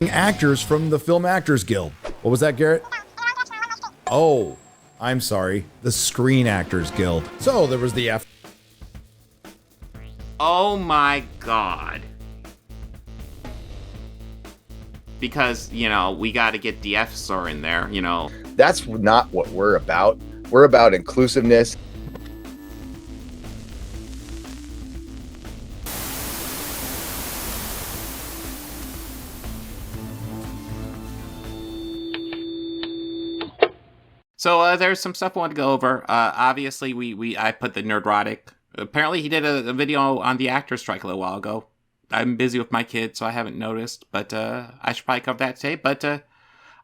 actors from the Film Actors Guild. What was that, Garrett? Oh, I'm sorry. The Screen Actors Guild. So there was the F. Oh my god. Because, you know, we got to get the F-star in there, you know. That's not what we're about. We're about inclusiveness. So there's some stuff I want to go over. Obviously, I put the Nerdrotic. Apparently, he did a video on the actor strike a little while ago. I'm busy with my kids, so I haven't noticed. But I should probably cover that today. But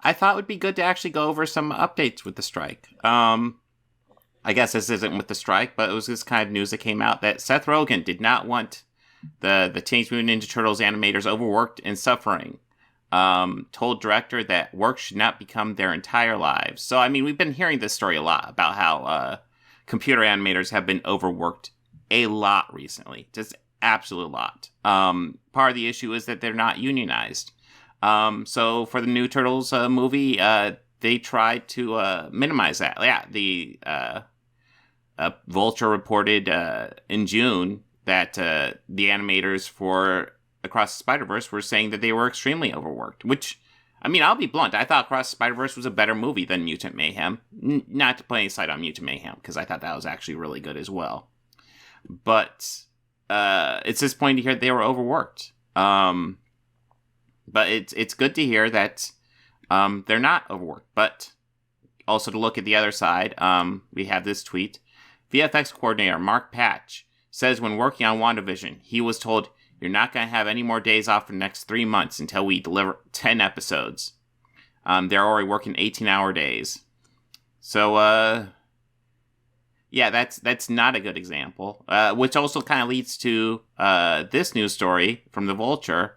I thought it would be good to actually go over some updates with the strike. I guess this isn't with the strike, but it was this kind of news that came out that Seth Rogen did not want the Teenage Mutant Ninja Turtles animators overworked and suffering. Told director that work should not become their entire lives. So, I mean, we've been hearing this story a lot about how computer animators have been overworked a lot recently. Just absolute lot. Part of the issue is that they're not unionized. So for the new Turtles movie, they tried to minimize that. Yeah, the Vulture reported in June that the animators for Across the Spider-Verse were saying that they were extremely overworked, which, I mean, I'll be blunt. I thought Across the Spider-Verse was a better movie than Mutant Mayhem. Not to play any side on Mutant Mayhem, because I thought that was actually really good as well. But it's disappointing to hear that they were overworked. But it's good to hear that they're not overworked. But also to look at the other side, we have this tweet. VFX coordinator Mark Patch says when working on WandaVision, he was told, "You're not going to have any more days off for the next 3 months until we deliver 10 episodes." They're already working 18-hour days. So, yeah, that's not a good example. Which also kind of leads to this news story from the Vulture.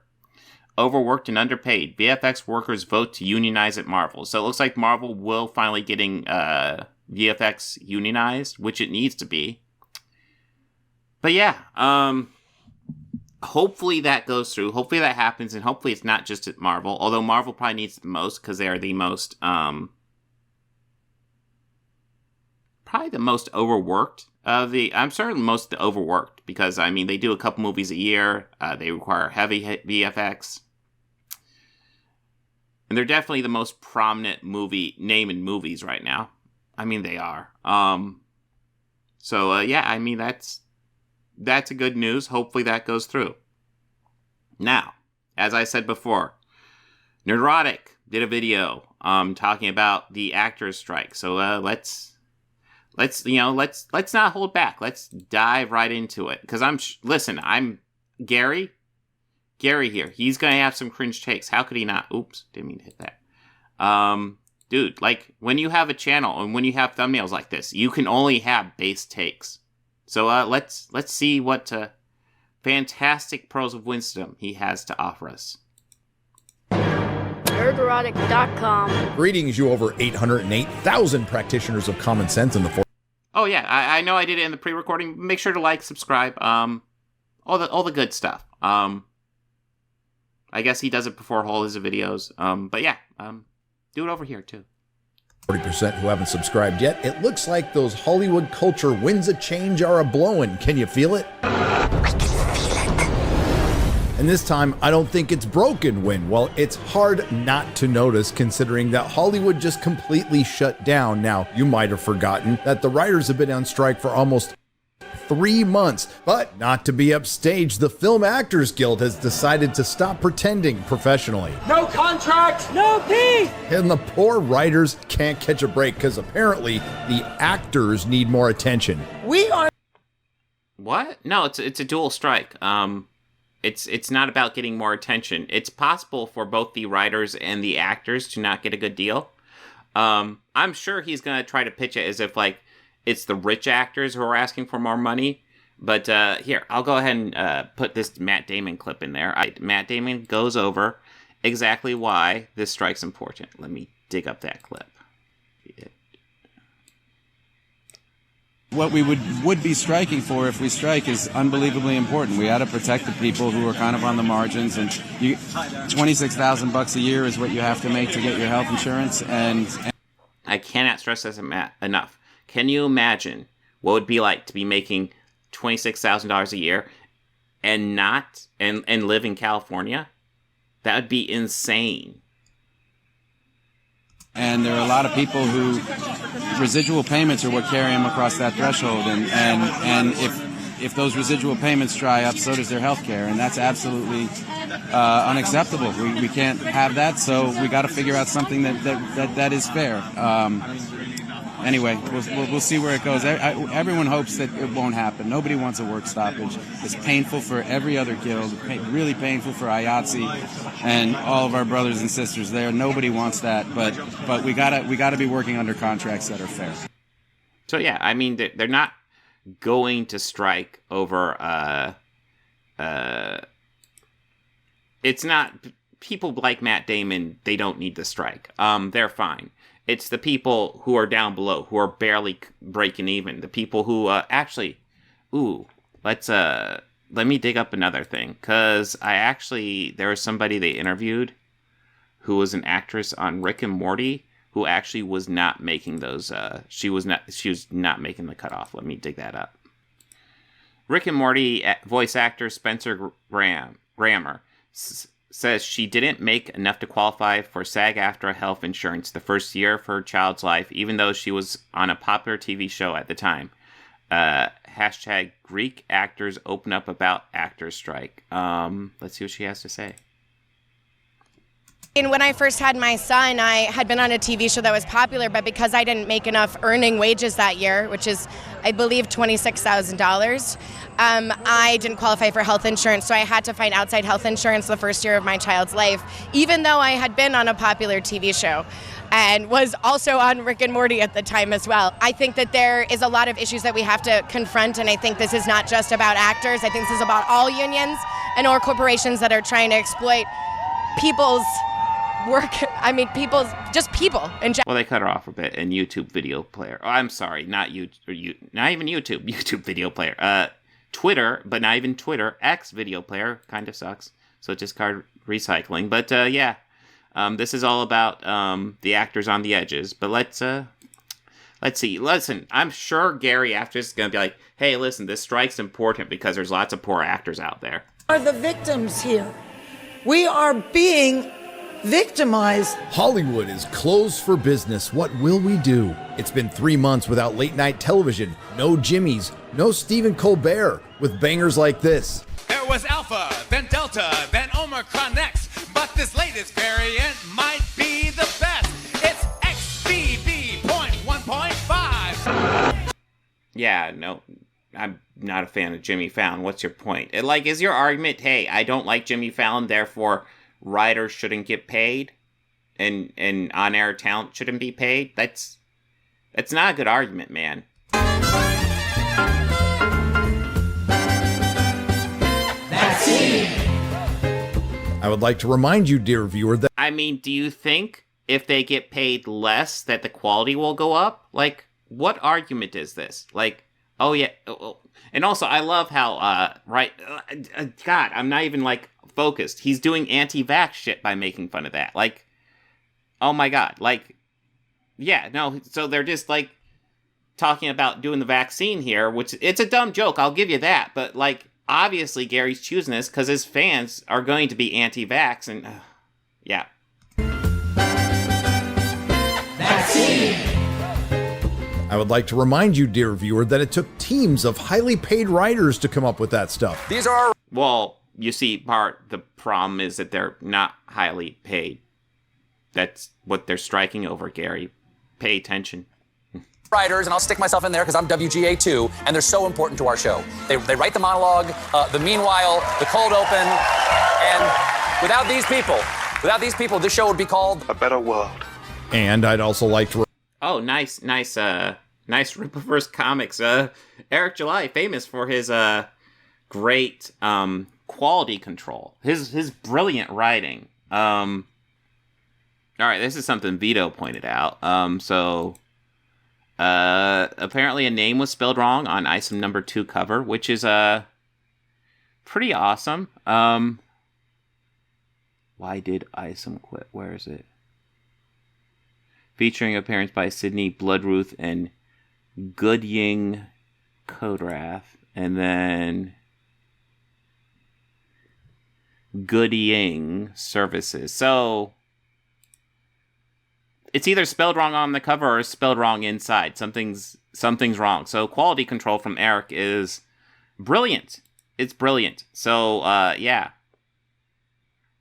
Overworked and underpaid. VFX workers vote to unionize at Marvel. So it looks like Marvel will finally getting VFX unionized, which it needs to be. But yeah, hopefully that goes through. Hopefully that happens, and hopefully it's not just at Marvel. Although Marvel probably needs it the most because they are the most, probably the most overworked of the. I'm certain most of the overworked because I mean they do a couple movies a year. They require heavy VFX, and they're definitely the most prominent movie name in movies right now. I mean they are. So yeah, I mean that's a good news. Hopefully that goes through. Now, as I said before, Nerdrotic did a video talking about the actors strike. So let's not hold back. Let's dive right into it. Because I'm Gary here. He's gonna have some cringe takes. How could he not? Oops, didn't mean to hit that. Dude, like when you have a channel and when you have thumbnails like this, you can only have base takes. So let's see what fantastic pearls of wisdom he has to offer us. Nerdrotic.com. Greetings, you over 808,000 practitioners of common sense in the Oh yeah, I know I did it in the pre-recording. Make sure to like, subscribe, all the good stuff. I guess he does it before all his videos. But yeah, do it over here too. 40% who haven't subscribed yet. It looks like those Hollywood culture winds of change are a-blowing. Can you feel it? I can feel it. And this time, I don't think it's broken wind. Well, it's hard not to notice considering that Hollywood just completely shut down. Now, you might have forgotten that the writers have been on strike for almost 3 months, but not to be upstaged, the Film Actors Guild has decided to stop pretending professionally. No contract, no fee! And the poor writers can't catch a break because apparently the actors need more attention. We are... What? No, it's a dual strike. It's not about getting more attention. It's possible for both the writers and the actors to not get a good deal. I'm sure he's going to try to pitch it as if, like, it's the rich actors who are asking for more money. But here, I'll go ahead and put this Matt Damon clip in there. Matt Damon goes over exactly why this strike's important. Let me dig up that clip. What we would be striking for if we strike is unbelievably important. We got to protect the people who are kind of on the margins, and $26,000 a year is what you have to make to get your health insurance. And I cannot stress this enough. Can you imagine what it would be like to be making $26,000 a year and live in California? That would be insane. And there are a lot of people who residual payments are what carry them across that threshold. And if those residual payments dry up, so does their health care. And that's absolutely unacceptable. We can't have that, so we got to figure out something that is fair. Anyway, we'll see where it goes. Everyone hopes that it won't happen. Nobody wants a work stoppage. It's painful for every other guild. Really painful for IATSE and all of our brothers and sisters there. Nobody wants that, but we gotta be working under contracts that are fair. So yeah, I mean they're not going to strike over. It's not people like Matt Damon. They don't need to strike. They're fine. It's the people who are down below, who are barely breaking even. The people who let me dig up another thing, because there was somebody they interviewed who was an actress on Rick and Morty who actually was not making those. She was not making the cutoff. Let me dig that up. Rick and Morty voice actor Spencer Grammer says she didn't make enough to qualify for SAG-AFTRA health insurance the first year of her child's life, even though she was on a popular TV show at the time. Hashtag Greek actors open up about actors strike. Let's see what she has to say. And when I first had my son, I had been on a TV show that was popular, but because I didn't make enough earning wages that year, which is, I believe, $26,000, I didn't qualify for health insurance, so I had to find outside health insurance the first year of my child's life, even though I had been on a popular TV show and was also on Rick and Morty at the time as well. I think that there is a lot of issues that we have to confront, and I think this is not just about actors. I think this is about all unions and or corporations that are trying to exploit people's work. I mean, people in general. Well, they cut her off a bit in YouTube video player. Oh, I'm sorry, not even YouTube. YouTube video player. Twitter, but not even Twitter. X video player kind of sucks. So just card recycling. But yeah, this is all about the actors on the edges. But let's see. Listen, I'm sure Gary after this is gonna be like, hey, listen, this strike's important because there's lots of poor actors out there. Are the victims here? We are being victimized. Hollywood is closed for business. What will we do? It's been 3 months without late night television, no Jimmys, no Stephen Colbert, with bangers like this. There was Alpha, then Delta, then Omicron next, but this latest variant might be the best. It's XBB.1.5. Yeah, no, I'm not a fan of Jimmy Fallon. What's your point? Is your argument, hey, I don't like Jimmy Fallon, therefore writers shouldn't get paid and on-air talent shouldn't be paid? That's not a good argument, man. I would like to remind you, dear viewer, that... I mean, do you think if they get paid less that the quality will go up? What argument is this? Oh yeah. And also, I love how, God, I'm not even, focused. He's doing anti-vax shit by making fun of that. Oh my God. Yeah, no, so they're just, talking about doing the vaccine here, which, it's a dumb joke, I'll give you that, but, obviously Gary's choosing this because his fans are going to be anti-vax, and, yeah. Vaccine! I would like to remind you, dear viewer, that it took teams of highly paid writers to come up with that stuff. These are... Well, you see, the problem is that they're not highly paid. That's what they're striking over, Gary. Pay attention. Writers, and I'll stick myself in there because I'm WGA too, and they're so important to our show. They write the monologue, the meanwhile, the cold open, and without these people, this show would be called A Better World. And I'd also like to... Oh, nice Rippaverse Comics. Eric July, famous for his great quality control, his brilliant writing. All right, this is something Vito pointed out. Apparently a name was spelled wrong on item number 2 cover, which is pretty awesome. Why did Isom quit? Where is it? Featuring appearance by Sydney Bloodruth and Goodying Codrath, and then Goodying Services. So it's either spelled wrong on the cover or spelled wrong inside. Something's wrong. So quality control from Eric is brilliant. It's brilliant. So yeah.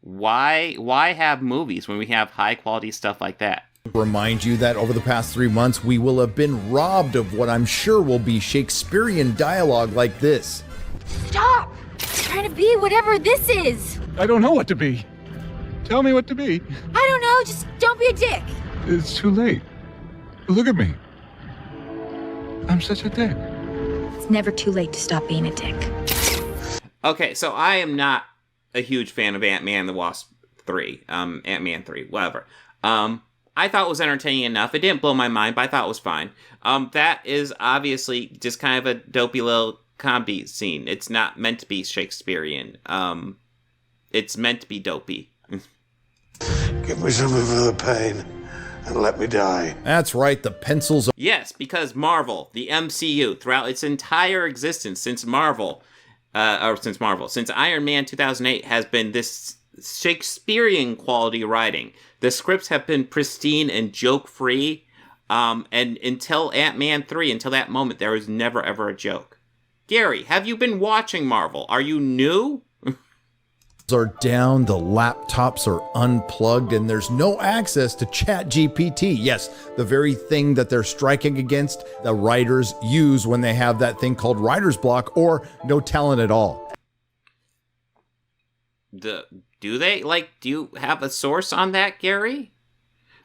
Why have movies when we have high quality stuff like that? Remind you that over the past 3 months, we will have been robbed of what I'm sure will be Shakespearean dialogue like this. Stop! I'm trying to be whatever this is. I don't know what to be. Tell me what to be. I don't know, just don't be a dick. It's too late. Look at me. I'm such a dick. It's never too late to stop being a dick. Okay, so I am not a huge fan of Ant-Man and the Wasp 3. Ant-Man 3, whatever. I thought it was entertaining enough. It didn't blow my mind, but I thought it was fine. That is obviously just kind of a dopey little comedy scene. It's not meant to be Shakespearean. It's meant to be dopey. Give me something for the pain and let me die. That's right, the pencils are... Yes, because Marvel, the MCU, throughout its entire existence since Iron Man 2008 has been this Shakespearean quality writing. The scripts have been pristine and joke-free, and until Ant-Man 3, until that moment, there was never ever a joke. Gary, have you been watching Marvel? Are you new? are down, the laptops are unplugged, and there's no access to ChatGPT. Yes, the very thing that they're striking against, the writers use when they have that thing called writer's block or no talent at all. Do they? Do you have a source on that, Gary?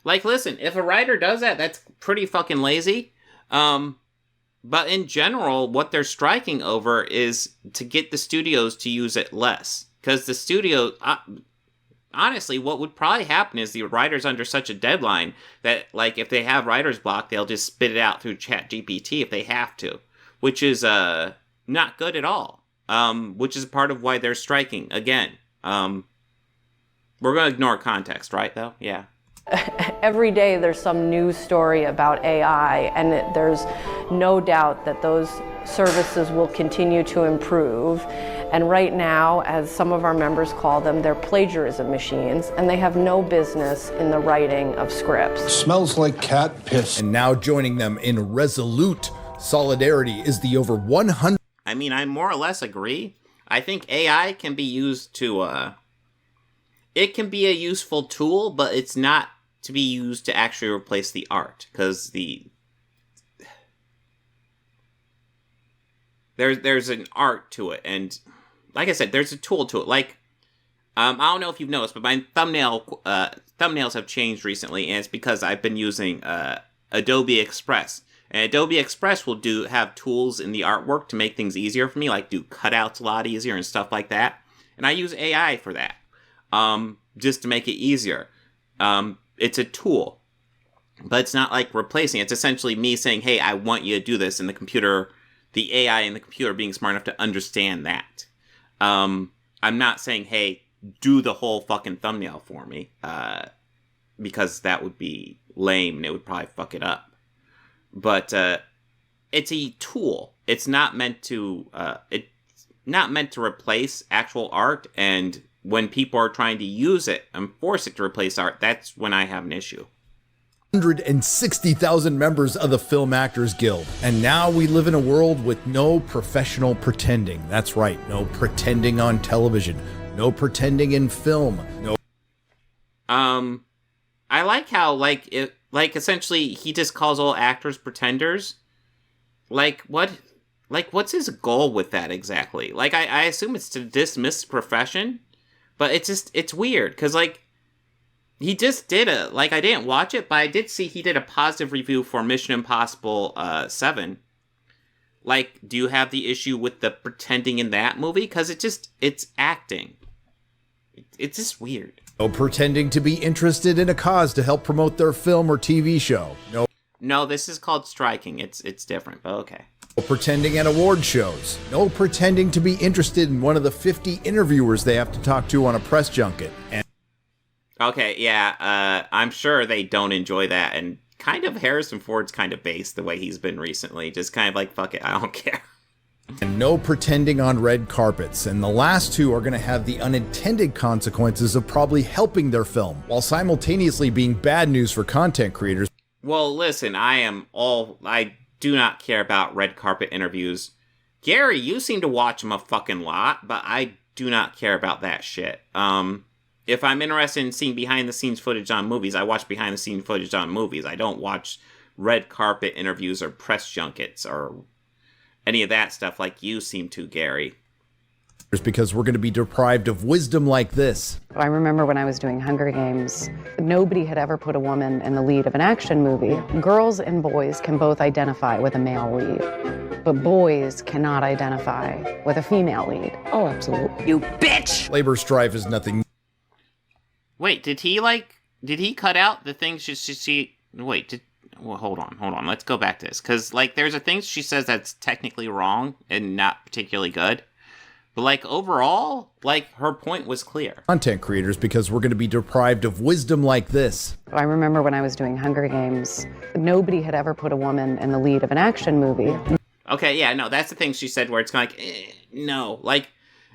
Listen, if a writer does that, that's pretty fucking lazy. But in general, what they're striking over is to get the studios to use it less. Because the studio, honestly, what would probably happen is the writer's under such a deadline that, if they have writer's block, they'll just spit it out through ChatGPT if they have to. Which is not good at all. Which is part of why they're striking. Again, we're going to ignore context, right, though? Yeah. Every day there's some news story about AI, and there's no doubt that those services will continue to improve. And right now, as some of our members call them, they're plagiarism machines, and they have no business in the writing of scripts. It smells like cat piss. And now joining them in resolute solidarity is the over 100... I mean, I more or less agree. I think AI can be used to... it can be a useful tool, but it's not to be used to actually replace the art, because there's an art to it, and like I said, there's a tool to it. I don't know if you've noticed, but my thumbnails have changed recently, and it's because I've been using Adobe Express. And Adobe Express will have tools in the artwork to make things easier for me, do cutouts a lot easier and stuff like that. And I use AI for that, just to make it easier. It's a tool, but it's not replacing. It's essentially me saying, hey, I want you to do this, and the AI in the computer being smart enough to understand that. I'm not saying, hey, do the whole fucking thumbnail for me, because that would be lame and it would probably fuck it up. But it's a tool. It's not meant to replace actual art, and when people are trying to use it and force it to replace art, that's when I have an issue. 160,000 members of the Film Actors Guild. And now we live in a world with no professional pretending. That's right, no pretending on television, no pretending in film, no... I like how, essentially, he just calls all actors pretenders. What's his goal with that exactly? I assume it's to dismiss the profession, but it's weird, because, he just did I didn't watch it, but I did see he did a positive review for Mission Impossible 7. Do you have the issue with the pretending in that movie? Because it's acting. It's just weird. No pretending to be interested in a cause to help promote their film or TV show. No, this is called striking. It's different, but okay. No pretending at award shows. No pretending to be interested in one of the 50 interviewers they have to talk to on a press junket. And okay, yeah, I'm sure they don't enjoy that. And kind of Harrison Ford's kind of based the way he's been recently. Just kind of like, fuck it, I don't care. And no pretending on red carpets. And the last two are going to have the unintended consequences of probably helping their film, while simultaneously being bad news for content creators. Well, listen, I do not care about red carpet interviews. Gary, you seem to watch them a fucking lot, but I do not care about that shit. If I'm interested in seeing behind-the-scenes footage on movies, I watch behind-the-scenes footage on movies. I don't watch red carpet interviews or press junkets or any of that stuff like you seem to, Gary. Because we're going to be deprived of wisdom like this. I remember when I was doing Hunger Games, nobody had ever put a woman in the lead of an action movie. Girls and boys can both identify with a male lead, but boys cannot identify with a female lead. Oh, absolutely. You bitch! Labor strife is nothing. Wait, did he cut out the things hold on. Let's go back to this. Because, there's a thing she says that's technically wrong and not particularly good. But, overall, her point was clear. Content creators, because we're going to be deprived of wisdom like this. I remember when I was doing Hunger Games, nobody had ever put a woman in the lead of an action movie. Okay, yeah, no, that's the thing she said where it's kind of no.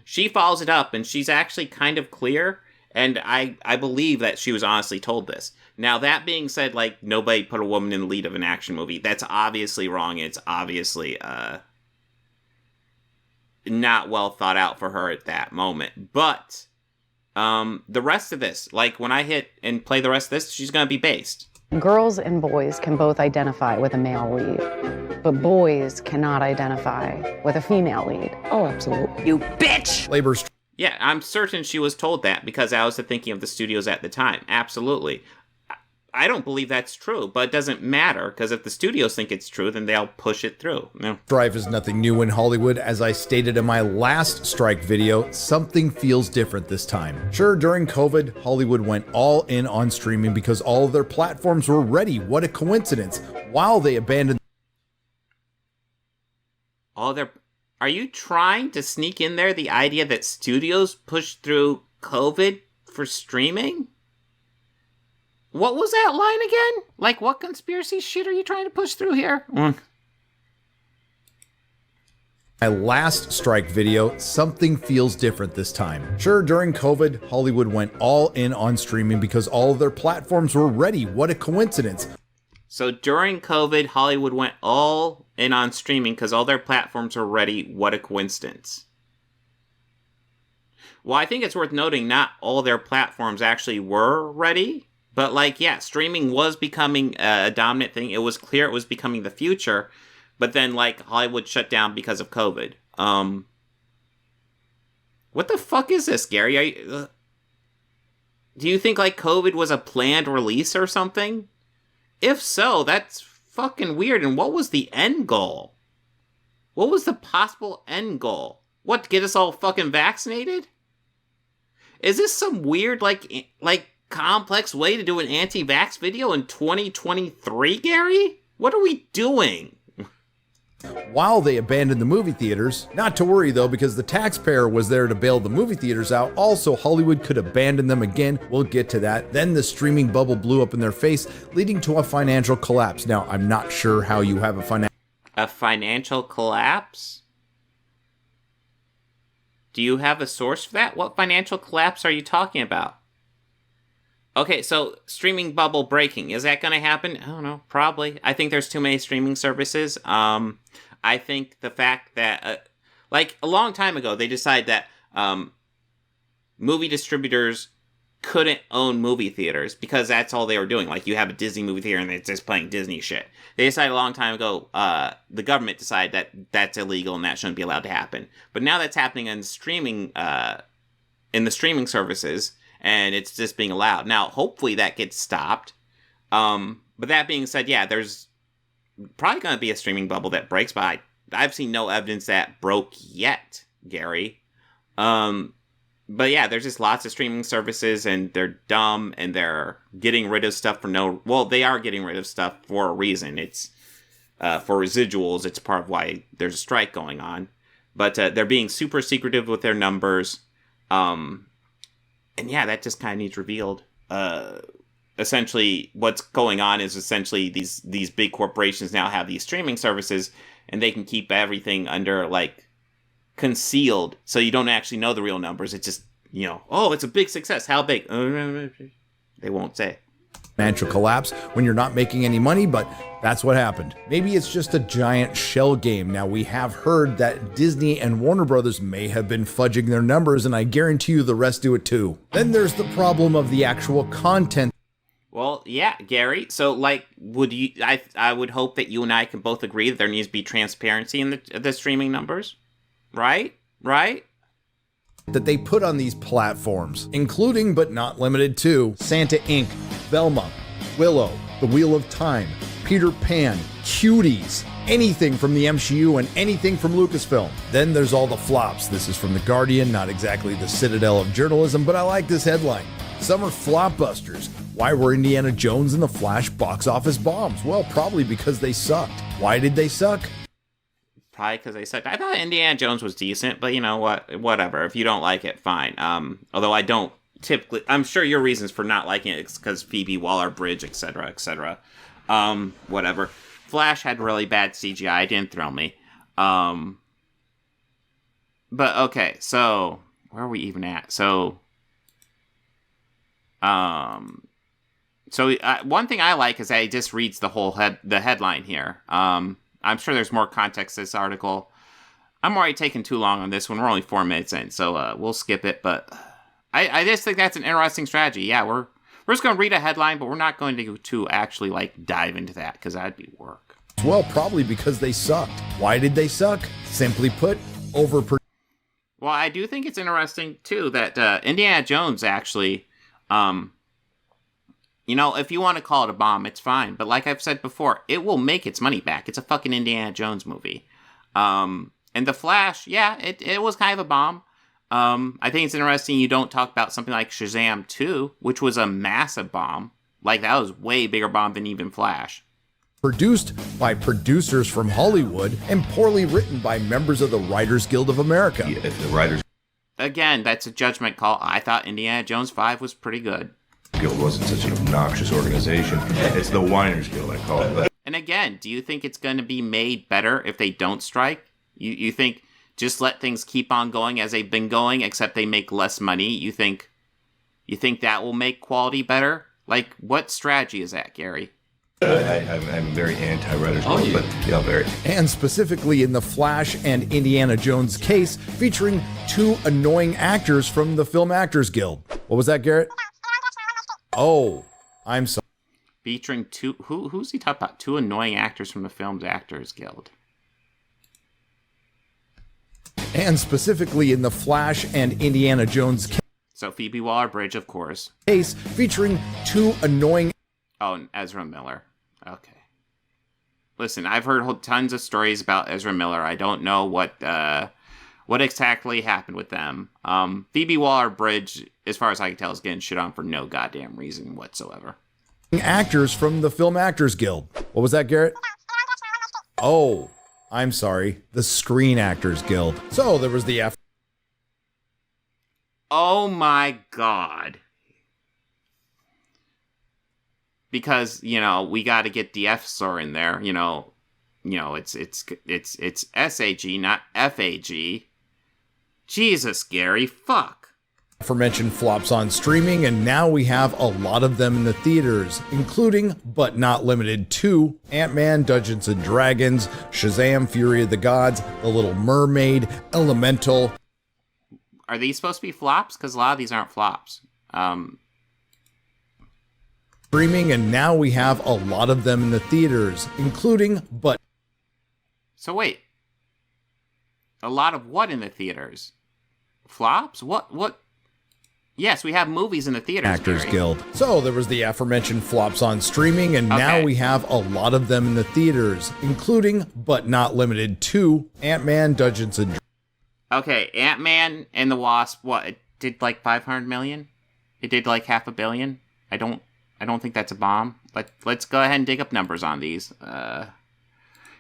She follows it up, and she's actually kind of clear, and I believe that she was honestly told this. Now, that being said, nobody put a woman in the lead of an action movie. That's obviously wrong. It's obviously, not well thought out for her at that moment. But the rest of this, when I hit and play the rest of this, she's going to be based. Girls and boys can both identify with a male lead, but boys cannot identify with a female lead. Oh, absolutely. You bitch! Yeah, I'm certain she was told that because I was thinking of the studios at the time. Absolutely. I don't believe that's true, but it doesn't matter, because if the studios think it's true, then they'll push it through. No. Strife is nothing new in Hollywood. As I stated in my last strike video, something feels different this time. Sure, during COVID, Hollywood went all in on streaming because all of their platforms were ready. What a coincidence. While they abandoned Are you trying to sneak in there the idea that studios pushed through COVID for streaming? What was that line again? What conspiracy shit are you trying to push through here? My last strike video, something feels different this time. Sure, during COVID, Hollywood went all in on streaming because all of their platforms were ready. What a coincidence. So during COVID, Hollywood went all in on streaming because all their platforms were ready. What a coincidence. Well, I think it's worth noting not all their platforms actually were ready. But, streaming was becoming a dominant thing. It was clear it was becoming the future. But then, Hollywood shut down because of COVID. What the fuck is this, Gary? Do you think, COVID was a planned release or something? If so, that's fucking weird. And what was the end goal? What was the possible end goal? What, get us all fucking vaccinated? Is this some weird, complex way to do an anti-vax video in 2023, Gary? What are we doing? While they abandoned the movie theaters, not to worry though, because the taxpayer was there to bail the movie theaters out. Also, Hollywood could abandon them again. We'll get to that. Then the streaming bubble blew up in their face, leading to a financial collapse. Now, I'm not sure how you have a financial collapse? Do you have a source for that? What financial collapse are you talking about? Okay, so streaming bubble breaking. Is that going to happen? I don't know. Probably. I think there's too many streaming services. I think the fact that, a long time ago, they decided that movie distributors couldn't own movie theaters because that's all they were doing. You have a Disney movie theater and it's just playing Disney shit. They decided a long time ago, the government decided that that's illegal and that shouldn't be allowed to happen. But now that's happening in streaming, in the streaming services. And it's just being allowed. Now, hopefully that gets stopped. But that being said, yeah, there's probably going to be a streaming bubble that breaks, but I've seen no evidence that broke yet, Gary. But yeah, there's just lots of streaming services, and they're dumb, and they're getting rid of stuff for no... Well, they are getting rid of stuff for a reason. It's for residuals. It's part of why there's a strike going on. But they're being super secretive with their numbers. And yeah, that just kind of needs revealed. Essentially, what's going on is essentially these big corporations now have these streaming services, and they can keep everything under, like, concealed, so you don't actually know the real numbers. It's just, oh, it's a big success. How big? They won't say. Financial collapse when you're not making any money, but that's what happened. Maybe it's just a giant shell game. Now, we have heard that Disney and Warner Brothers may have been fudging their numbers, and I guarantee you the rest do it too. Then there's the problem of the actual content. Well, yeah, Gary. So, like, I would hope that you and I can both agree that there needs to be transparency in the streaming numbers. Right? That they put on these platforms, including but not limited to Santa Inc., Velma, Willow, The Wheel of Time, Peter Pan, Cuties, anything from the MCU and anything from Lucasfilm. Then there's all the flops. This is from The Guardian, not exactly the citadel of journalism, but I like this headline. Some are flopbusters. Why were Indiana Jones and The Flash box office bombs? Well, probably because they sucked. Why did they suck? Probably because they sucked. I thought Indiana Jones was decent, but you know what? Whatever. If you don't like it, fine. Although I don't typically... I'm sure your reasons for not liking it is because Phoebe Waller-Bridge, etc., etc. Whatever. Flash had really bad CGI. It didn't thrill me. But okay, so... Where are we even at? So... one thing I like is that it just reads the whole the headline here. I'm sure there's more context to this article. I'm already taking too long on this one. We're only 4 minutes in, so we'll skip it. But I just think that's an interesting strategy. Yeah, we're just going to read a headline, but we're not going to actually like dive into that because that'd be work. Well, probably because they sucked. Why did they suck? Simply put, overproduced. Well, I do think it's interesting too that Indiana Jones actually. If you want to call it a bomb, it's fine. But like I've said before, it will make its money back. It's a fucking Indiana Jones movie. And The Flash, yeah, it was kind of a bomb. I think it's interesting you don't talk about something like Shazam 2, which was a massive bomb. Like, that was way bigger bomb than even Flash. Produced by producers from Hollywood and poorly written by members of the Writers Guild of America. Yeah, if the writers... Again, that's a judgment call. I thought Indiana Jones 5 was pretty good. Guild wasn't such an obnoxious organization. It's the Whiners Guild, I call it. And again, do you think it's going to be made better if they don't strike? You think just let things keep on going as they've been going, except they make less money? You think that will make quality better? Like, what strategy is that, Gary? I'm very anti-Writers Guild, but yeah, very. And specifically in the Flash and Indiana Jones case, featuring 2 annoying actors from the Film Actors Guild. What was that, Garrett? Oh, I'm sorry. Featuring 2... Who's he talking about? 2 annoying actors from the Film Actors Guild. And specifically in the Flash and Indiana Jones case. So Phoebe Waller-Bridge, of course. Case featuring 2 annoying... Oh, and Ezra Miller. Okay. Listen, I've heard tons of stories about Ezra Miller. I don't know what exactly happened with them. Phoebe Waller-Bridge, as far as I can tell, is getting shit on for no goddamn reason whatsoever. Actors from the Film Actors Guild. What was that, Garrett? Oh, I'm sorry. The Screen Actors Guild. So there was the F. Oh my god. Because, we got to get the F star in there. It's SAG, not FAG. Jesus, Gary, fuck. Aforementioned flops on streaming, and now we have a lot of them in the theaters, including, but not limited to, Ant-Man, Dungeons & Dragons, Shazam, Fury of the Gods, The Little Mermaid, Elemental. Are these supposed to be flops? Because a lot of these aren't flops. Streaming, and now we have a lot of them in the theaters, including, but... So wait. A lot of what in the theaters? Flops? What? Yes, we have movies in the theaters. Actors Gary. Guild. So there was the aforementioned flops on streaming, and now we have a lot of them in the theaters, including, but not limited to, Ant-Man, Dungeons & Dragons. Okay, Ant-Man and the Wasp, what? did like 500 million. It did like $500 million. I don't think that's a bomb. Let's go ahead and dig up numbers on these.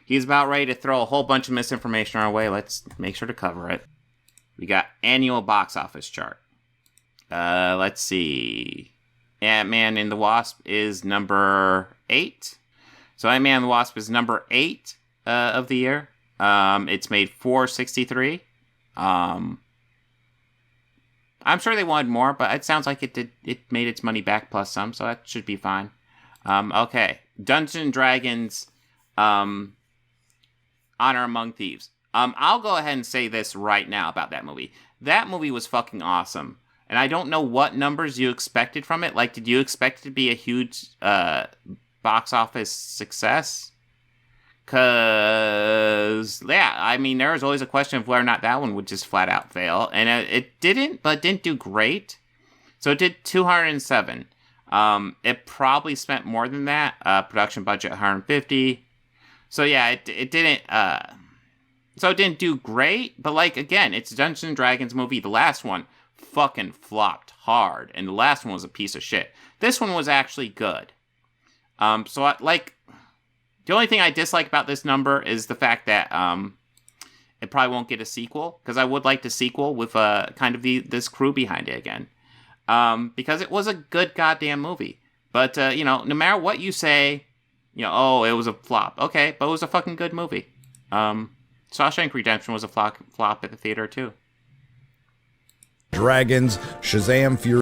He's about ready to throw a whole bunch of misinformation our way. Let's make sure to cover it. We got annual box office chart. Let's see. Ant-Man and the Wasp is number 8. So Ant-Man and the Wasp is number 8 of the year. It's made $463. I'm sure they wanted more, but it sounds like it did. It made its money back plus some, so that should be fine. Okay, Dungeons & Dragons, Honor Among Thieves. I'll go ahead and say this right now about that movie. That movie was fucking awesome, and I don't know what numbers you expected from it. Like, did you expect it to be a huge box office success? Because, yeah, I mean, there was always a question of whether or not that one would just flat out fail. And it didn't, but it didn't do great. So it did 207. It probably spent more than that. Production budget 150. So, yeah, it didn't... So it didn't do great. But, like, again, it's a Dungeons & Dragons movie. The last one fucking flopped hard. And the last one was a piece of shit. This one was actually good. So, the only thing I dislike about this number is the fact that it probably won't get a sequel, because I would like the sequel with kind of this crew behind it again, because it was a good goddamn movie. But no matter what you say, oh, it was a flop. Okay, but it was a fucking good movie. Shawshank Redemption was a flop at the theater too. Dragons, Shazam, Fury.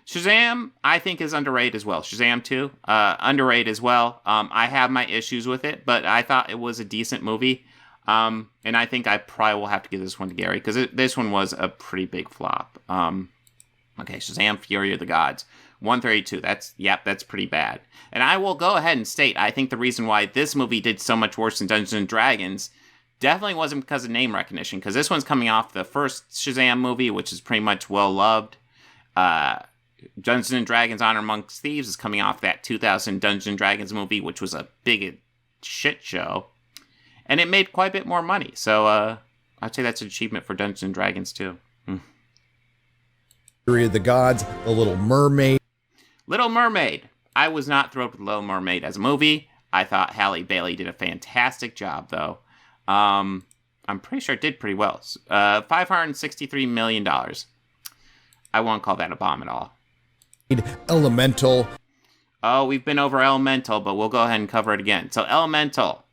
Shazam, I think, is underrated as well. Shazam 2, underrated as well. I have my issues with it, but I thought it was a decent movie. And I think I probably will have to give this one to Gary, because this one was a pretty big flop. Okay, Shazam, Fury of the Gods, 132. That's pretty bad. And I will go ahead and state, I think the reason why this movie did so much worse than Dungeons & Dragons definitely wasn't because of name recognition, because this one's coming off the first Shazam movie, which is pretty much well-loved. Dungeons & Dragons Honor Amongst Thieves is coming off that 2000 Dungeons & Dragons movie, which was a big shit show. And it made quite a bit more money. So I'd say that's an achievement for Dungeons & Dragons, too. Fury of the Gods, The Little Mermaid. Little Mermaid. I was not thrilled with Little Mermaid as a movie. I thought Halle Bailey did a fantastic job, though. I'm pretty sure it did pretty well. $563 million. I won't call that a bomb at all. Elemental. Oh, we've been over Elemental, but we'll go ahead and cover it again. So Elemental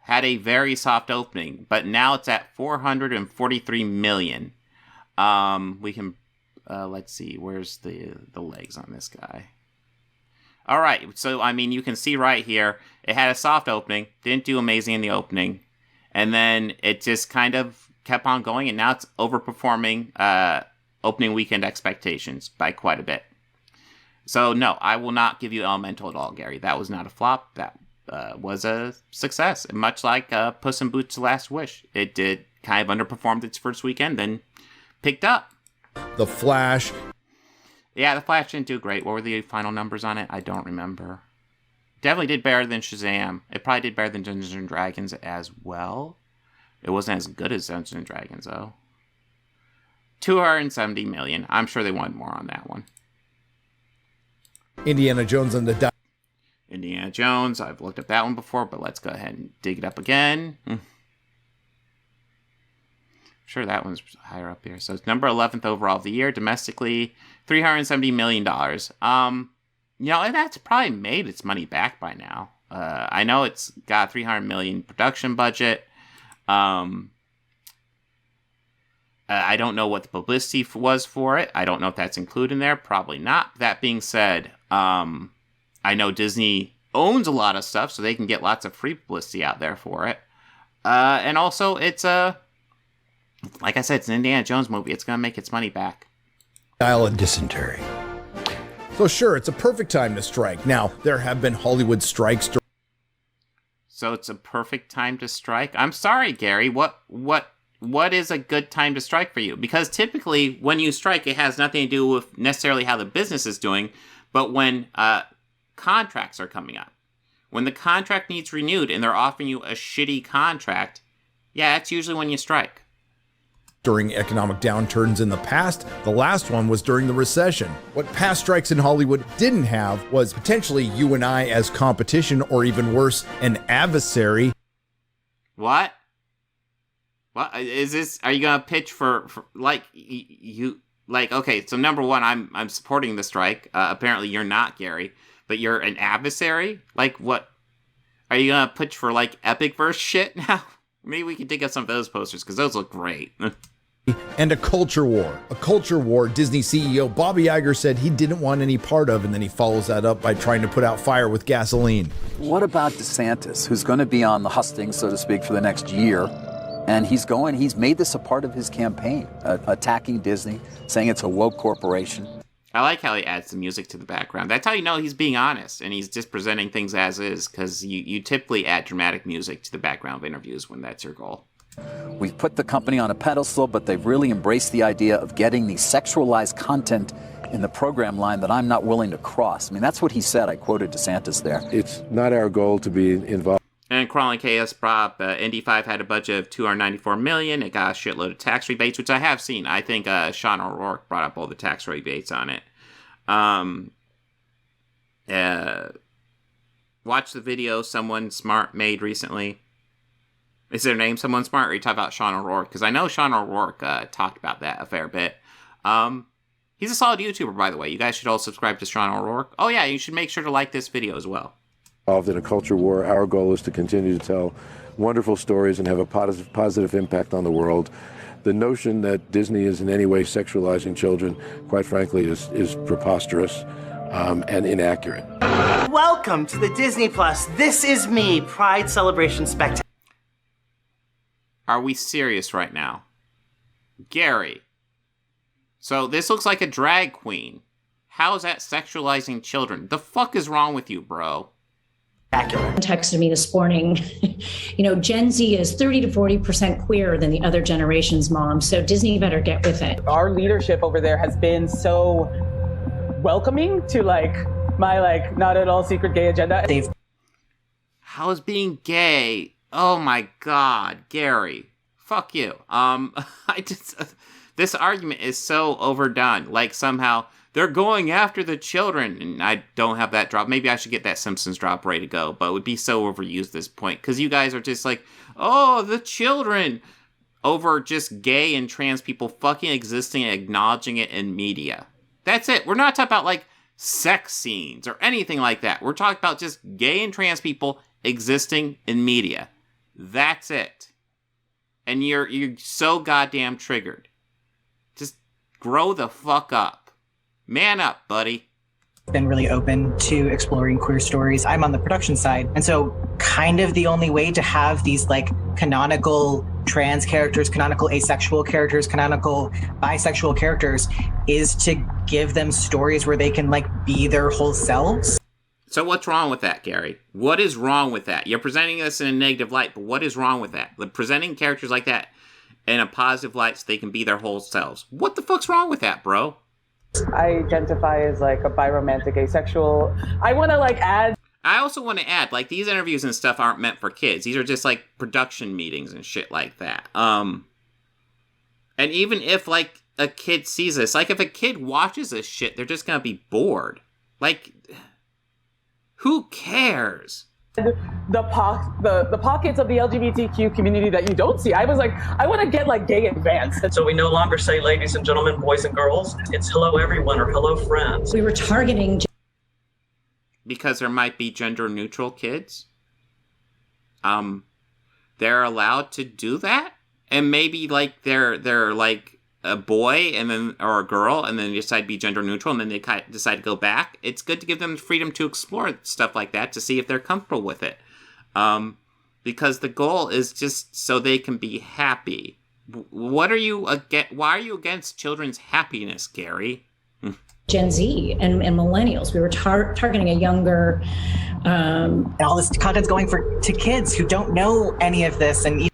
had a very soft opening, but now it's at $443 million. We can, let's see, where's the legs on this guy? All right, so, I mean, you can see right here, it had a soft opening, didn't do amazing in the opening, and then it just kind of kept on going, and now it's overperforming opening weekend expectations by quite a bit. So, no, I will not give you Elemental at all, Gary. That was not a flop. That was a success. And much like Puss in Boots' Last Wish. It did kind of underperformed its first weekend, then picked up. The Flash. Yeah, The Flash didn't do great. What were the final numbers on it? I don't remember. Definitely did better than Shazam. It probably did better than Dungeons & Dragons as well. It wasn't as good as Dungeons & Dragons, though. $270 million. I'm sure they wanted more on that one. Indiana Jones and the Indiana Jones. I've looked up that one before, but let's go ahead and dig it up again. Sure, that one's higher up here. So it's number 11th overall of the year. Domestically, $370 million. And that's probably made its money back by now. I know it's got $300 million production budget. I don't know what the publicity was for it. I don't know if that's included in there. Probably not. That being said, I know Disney owns a lot of stuff, so they can get lots of free publicity out there for it. And also, it's like I said, it's an Indiana Jones movie. It's going to make its money back. Style of dysentery. So sure, it's a perfect time to strike. Now, there have been Hollywood strikes. So it's a perfect time to strike? I'm sorry, Gary. What is a good time to strike for you? Because typically, when you strike, it has nothing to do with necessarily how the business is doing, but when contracts are coming up. When the contract needs renewed and they're offering you a shitty contract, yeah, that's usually when you strike. during economic downturns in the past. The last one was during the recession. What past strikes in Hollywood didn't have was potentially you and I as competition, or even worse, an adversary. What? What is this? Are you gonna pitch for like you like? Okay, so number one, I'm supporting the strike. Apparently, you're not, Gary, but you're an adversary. Like, what? Are you gonna pitch for like epic verse shit now? Maybe we can dig up some of those posters because those look great. And a culture war. A culture war Disney CEO Bobby Iger said he didn't want any part of, and then he follows that up by trying to put out fire with gasoline. What about DeSantis, who's going to be on the hustings, so to speak, for the next year? And he's made this a part of his campaign, attacking Disney, saying it's a woke corporation. I like how he adds the music to the background. That's how you know he's being honest, and he's just presenting things as is, because you typically add dramatic music to the background of interviews when that's your goal. We've put the company on a pedestal, but they've really embraced the idea of getting the sexualized content in the program line that I'm not willing to cross. I mean, that's what he said. I quoted DeSantis there. It's not our goal to be involved. And Crawling Chaos Prop, Indy 5 had a budget of $294 million. It got a shitload of tax rebates, which I have seen. I think Sean O'Rourke brought up all the tax rebates on it. Watch the video Someone Smart made recently. Is their name Someone Smart, or you talk about Sean O'Rourke? Because I know Sean O'Rourke talked about that a fair bit. He's a solid YouTuber, by the way. You guys should all subscribe to Sean O'Rourke. Oh yeah, you should make sure to like this video as well. Involved in a culture war. Our goal is to continue to tell wonderful stories and have a positive impact on the world. The notion that Disney is in any way sexualizing children, quite frankly, is preposterous and inaccurate. Welcome to the Disney Plus This Is Me Pride Celebration Spectacular. Are we serious right now? Gary. So this looks like a drag queen. How is that sexualizing children? The fuck is wrong with you, bro? Texted me this morning, Gen Z is 30 to 40% queer than the other generation's moms, so Disney better get with it. Our leadership over there has been so welcoming to my not at all secret gay agenda. How is being gay? Oh my god, Gary. Fuck you. This argument is so overdone. Like somehow they're going after the children, and I don't have that drop. Maybe I should get that Simpsons drop ready to go, but it would be so overused at this point, because you guys are just like, oh, the children, over just gay and trans people fucking existing and acknowledging it in media. That's it. We're not talking about, like, sex scenes or anything like that. We're talking about just gay and trans people existing in media. That's it. And you're so goddamn triggered. Just grow the fuck up. Man up, buddy. Been really open to exploring queer stories. I'm on the production side, and so kind of the only way to have these canonical trans characters, canonical asexual characters, canonical bisexual characters is to give them stories where they can be their whole selves. So what's wrong with that, Gary? What is wrong with that? You're presenting this in a negative light, but what is wrong with that? Presenting characters like that in a positive light so they can be their whole selves. What the fuck's wrong with that, bro? I identify as a biromantic asexual. I want to add. I also want to add, these interviews and stuff aren't meant for kids. These are just production meetings and shit like that. And even if a kid sees this, if a kid watches this shit, they're just gonna be bored. Who cares? The pockets of the LGBTQ community that you don't see. I was I want to get gay advanced. So we no longer say ladies and gentlemen, boys and girls. It's hello everyone or hello friends. We were targeting because there might be gender neutral kids. They're allowed to do that, and maybe they're a boy and then or a girl, and then they decide to be gender neutral, and then they decide to go back. It's good to give them the freedom to explore stuff like that to see if they're comfortable with it, because the goal is just so they can be happy. What are you against? Why are you against children's happiness, Gary? Gen Z and millennials. We were targeting a younger. All this content's going to kids who don't know any of this, and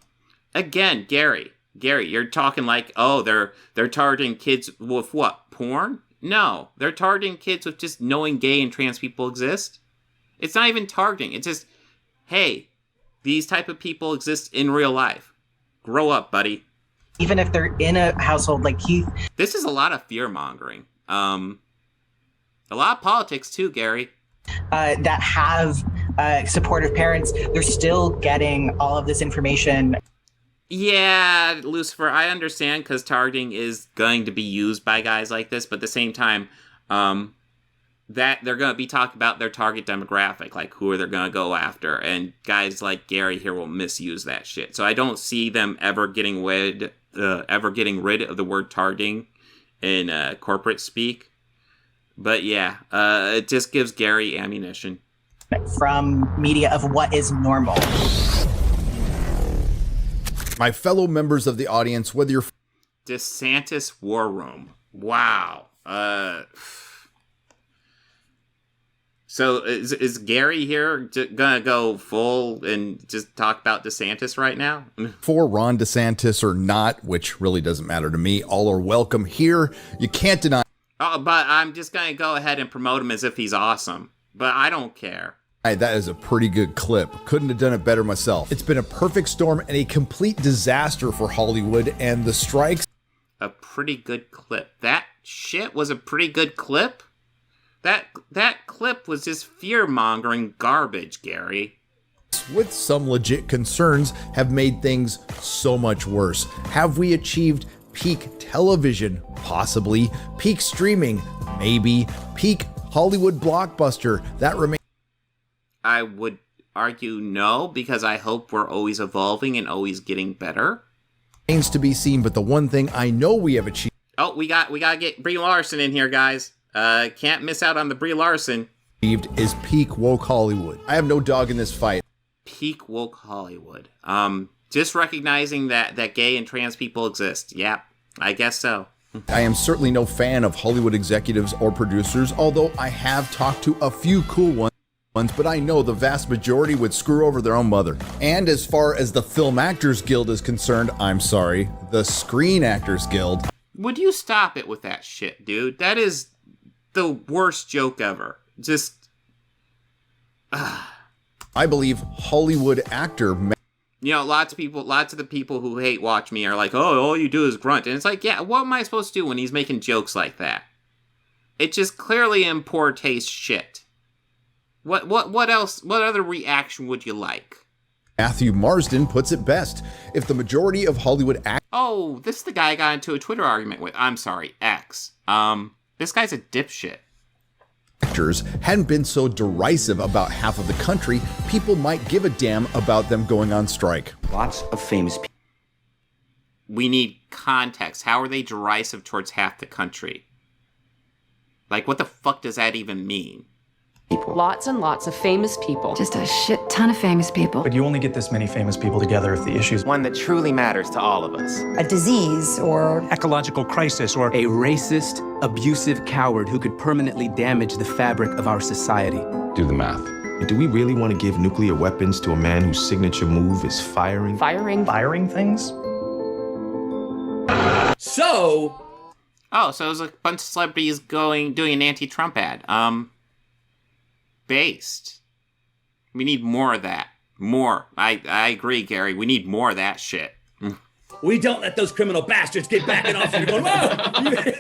again, Gary, you're talking they're targeting kids with what? Porn? No, they're targeting kids with just knowing gay and trans people exist. It's not even targeting. It's just, hey, these type of people exist in real life. Grow up, buddy. Even if they're in a household like Keith. This is a lot of fear-mongering. A lot of politics, too, Gary. That have supportive parents, they're still getting all of this information. Yeah, Lucifer, I understand because targeting is going to be used by guys like this, but at the same time, that they're going to be talking about their target demographic, like who are they going to go after, and guys like Gary here will misuse that shit. So I don't see them ever getting rid of the word targeting in corporate speak. But yeah, it just gives Gary ammunition. From media of what is normal. My fellow members of the audience, whether you're DeSantis War Room. Wow. So is Gary here gonna go full and just talk about DeSantis right now? for Ron DeSantis or not, which really doesn't matter to me, all are welcome here. You can't deny. Oh, but I'm just gonna go ahead and promote him as if he's awesome. But I don't care. That is a pretty good clip. Couldn't have done it better myself. It's been a perfect storm and a complete disaster for Hollywood, and the strikes. A pretty good clip. That shit was a pretty good clip? That clip was just fear-mongering garbage, Gary. With some legit concerns, have made things so much worse. Have we achieved peak television? Possibly. Peak streaming? Maybe. Peak Hollywood blockbuster? That remains. I would argue no, because I hope we're always evolving and always getting better. Remains to be seen, but the one thing I know we have achieved. Oh, we gotta get Brie Larson in here, guys. Can't miss out on the Brie Larson. Is peak woke Hollywood. I have no dog in this fight. Peak woke Hollywood. Just recognizing that gay and trans people exist. Yeah, I guess so. I am certainly no fan of Hollywood executives or producers, although I have talked to a few cool ones, but I know the vast majority would screw over their own mother. And as far as the Film Actors Guild is concerned, I'm sorry, the Screen Actors Guild. Would you stop it with that shit, dude? That is the worst joke ever. Just... I believe Hollywood actor... You know, lots of the people who hate Watch Me are like, oh, all you do is grunt. And it's like, yeah, what am I supposed to do when he's making jokes like that? It's just clearly in poor taste shit. What else? What other reaction would you like? Matthew Marsden puts it best. If the majority of Hollywood Oh, this is the guy I got into a Twitter argument with. I'm sorry, X. This guy's a dipshit. Actors hadn't been so derisive about half of the country, people might give a damn about them going on strike. Lots of famous people. We need context. How are they derisive towards half the country? Like, what the fuck does that even mean? Lots and lots of famous people. Just a shit ton of famous people. But you only get this many famous people together if the issue's one that truly matters to all of us. A disease or ecological crisis or a racist, abusive coward who could permanently damage the fabric of our society. Do the math. Do we really want to give nuclear weapons to a man whose signature move is firing? Firing things? So... Oh, so it was a bunch of celebrities doing an anti-Trump ad. Based. We need more of that. More. I agree, Gary. We need more of that shit. We don't let those criminal bastards get backing off and you're going, whoa!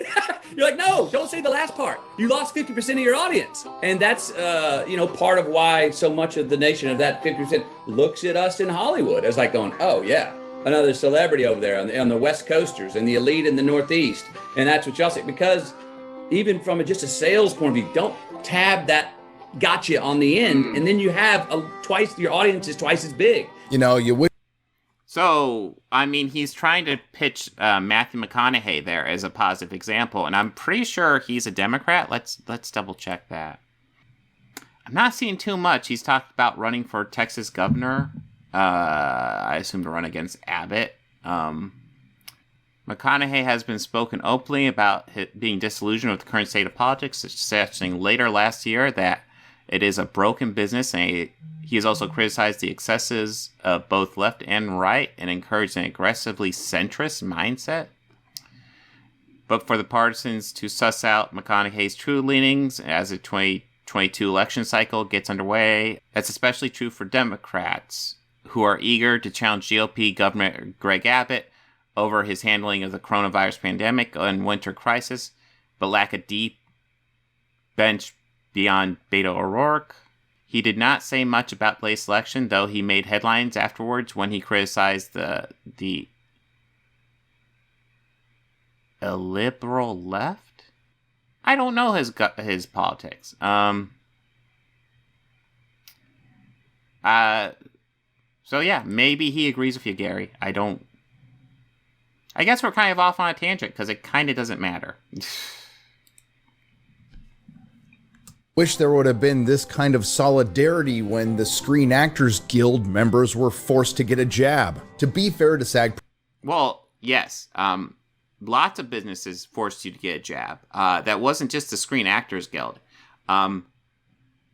You're like, no, don't say the last part. You lost 50% of your audience. And that's, part of why so much of the nation of that 50% looks at us in Hollywood as like going, oh, yeah, another celebrity over there on the West Coasters and the elite in the Northeast. And that's what y'all say. Because even from just a sales point of view, don't tab that gotcha on the end, and then you have your audience is twice as big. You know, you would. So, I mean, he's trying to pitch Matthew McConaughey there as a positive example, and I'm pretty sure he's a Democrat. Let's double check that. I'm not seeing too much. He's talked about running for Texas governor. I assume to run against Abbott. McConaughey has been spoken openly about being disillusioned with the current state of politics, suggesting later last year that it is a broken business, and he has also criticized the excesses of both left and right and encouraged an aggressively centrist mindset. But for the partisans to suss out McConaughey's true leanings as the 2022 election cycle gets underway, that's especially true for Democrats who are eager to challenge GOP Governor Greg Abbott over his handling of the coronavirus pandemic and winter crisis, but lack a deep bench beyond Beto O'Rourke. He did not say much about play selection, though he made headlines afterwards when he criticized the illiberal left. I don't know his politics. So yeah, maybe he agrees with you, Gary. I guess we're kind of off on a tangent because it kind of doesn't matter. Wish there would have been this kind of solidarity when the Screen Actors Guild members were forced to get a jab. To be fair to SAG... Well, yes. Lots of businesses forced you to get a jab. That wasn't just the Screen Actors Guild.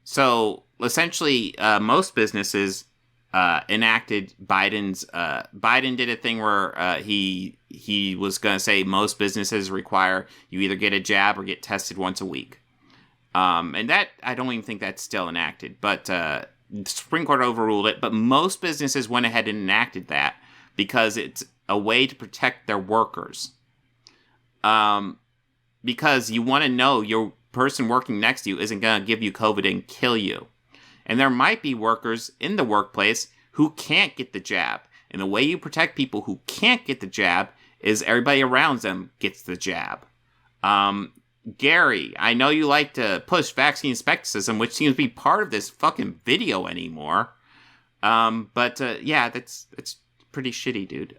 So essentially, most businesses enacted Biden's... Biden did a thing where he was going to say most businesses require you either get a jab or get tested once a week. And that, I don't even think that's still enacted, but the Supreme Court overruled it. But most businesses went ahead and enacted that because it's a way to protect their workers. Because you want to know your person working next to you isn't going to give you COVID and kill you. And there might be workers in the workplace who can't get the jab. And the way you protect people who can't get the jab is everybody around them gets the jab. Gary, I know you like to push vaccine skepticism, which seems to be part of this fucking video anymore. But yeah, it's pretty shitty, dude.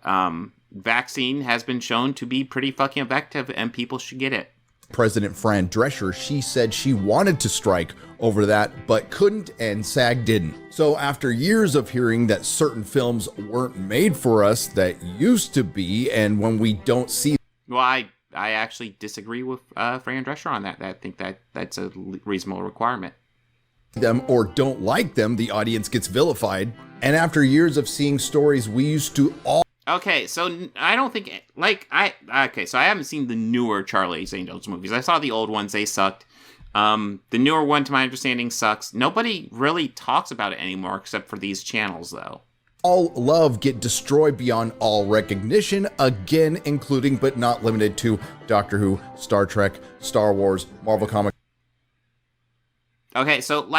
Vaccine has been shown to be pretty fucking effective, and people should get it. President Fran Drescher, she said she wanted to strike over that, but couldn't, and SAG didn't. So after years of hearing that certain films weren't made for us that used to be, and when we don't see... Well, I actually disagree with Fran Drescher on that. I think that's a reasonable requirement. Them or don't like them, the audience gets vilified. And after years of seeing stories we used to all... Okay, so I don't think... so I haven't seen the newer Charlie's Angels movies. I saw the old ones. They sucked. The newer one, to my understanding, sucks. Nobody really talks about it anymore except for these channels, though. All love get destroyed beyond all recognition, again, including but not limited to Doctor Who, Star Trek, Star Wars, Marvel Comics. Okay, so,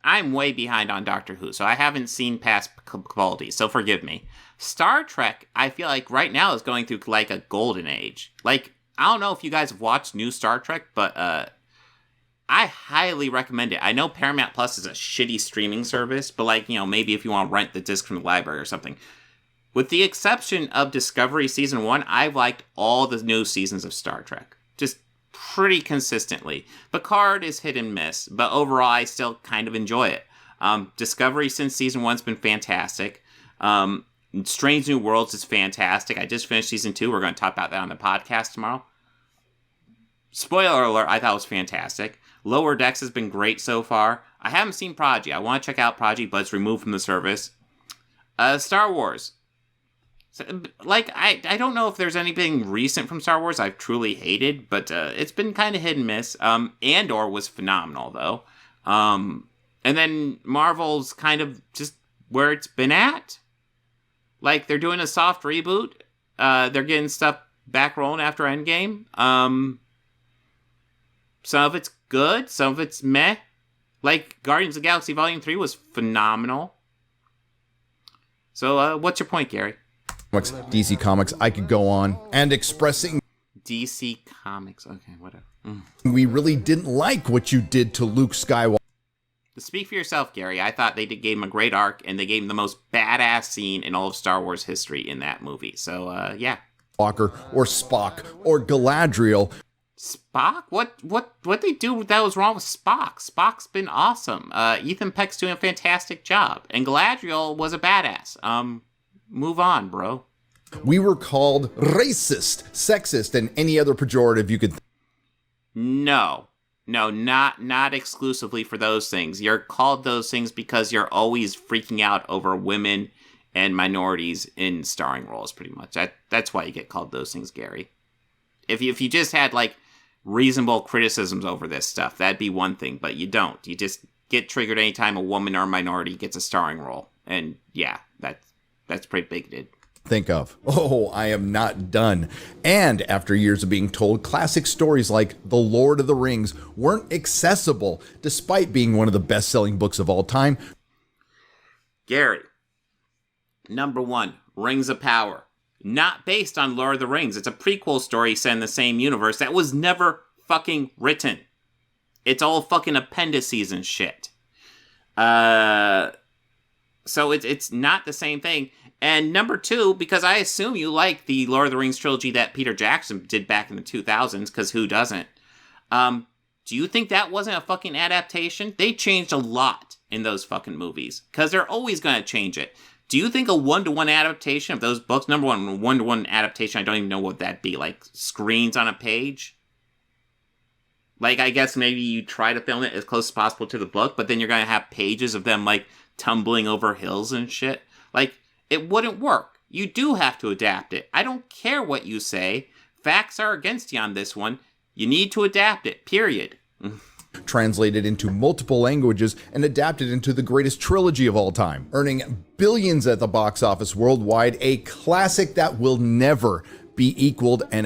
I'm way behind on Doctor Who, so I haven't seen past quality, so forgive me. Star Trek, I feel like right now is going through, a golden age. I don't know if you guys have watched new Star Trek, but, I highly recommend it. I know Paramount Plus is a shitty streaming service, but maybe if you want to rent the disc from the library or something. With the exception of Discovery Season 1, I've liked all the new seasons of Star Trek. Just pretty consistently. Picard is hit and miss, but overall I still kind of enjoy it. Discovery since Season 1's been fantastic. Strange New Worlds is fantastic. I just finished Season 2. We're going to talk about that on the podcast tomorrow. Spoiler alert, I thought it was fantastic. Lower Decks has been great so far. I haven't seen Prodigy. I want to check out Prodigy, but it's removed from the service. Star Wars. So, I don't know if there's anything recent from Star Wars I've truly hated, but it's been kind of hit and miss. Andor was phenomenal, though. And then Marvel's kind of just where it's been at. They're doing a soft reboot. They're getting stuff back rolling after Endgame. Some of it's good, some of it's meh. Guardians of the Galaxy Volume 3 was phenomenal. So, what's your point, Gary? DC Comics, I could go on. And expressing... DC Comics, okay, whatever. We really didn't like what you did to Luke Skywalker. To speak for yourself, Gary, I thought they gave him a great arc, and they gave him the most badass scene in all of Star Wars history in that movie. So, yeah. Walker, or Spock, or Galadriel... Spock? What they do that was wrong with Spock? Spock's been awesome. Ethan Peck's doing a fantastic job. And Galadriel was a badass. Move on, bro. We were called racist, sexist, and any other pejorative you could... No, not exclusively for those things. You're called those things because you're always freaking out over women and minorities in starring roles, pretty much. That's why you get called those things, Gary. If you just had, reasonable criticisms over this stuff, that'd be one thing, but you don't. You just get triggered anytime a woman or a minority gets a starring role. And yeah, that's pretty bigoted. think of. Oh, I am not done. And after years of being told classic stories like The Lord of the Rings weren't accessible, despite being one of the best-selling books of all time. Gary, number 1, Rings of Power. Not based on Lord of the Rings. It's a prequel story set in the same universe that was never fucking written. It's all fucking appendices and shit. So it's not the same thing. And number 2, because I assume you like the Lord of the Rings trilogy that Peter Jackson did back in the 2000s, because who doesn't? Do you think that wasn't a fucking adaptation? They changed a lot in those fucking movies, because they're always going to change it. Do you think a 1-to-1 adaptation of those books, number 1, 1-to-1 adaptation, I don't even know what that'd be, like screens on a page? Like, I guess maybe you try to film it as close as possible to the book, but then you're going to have pages of them, like, tumbling over hills and shit. Like, it wouldn't work. You do have to adapt it. I don't care what you say. Facts are against you on this one. You need to adapt it, period. Translated into multiple languages and adapted into the greatest trilogy of all time, earning billions at the box office worldwide, a classic that will never be equaled. And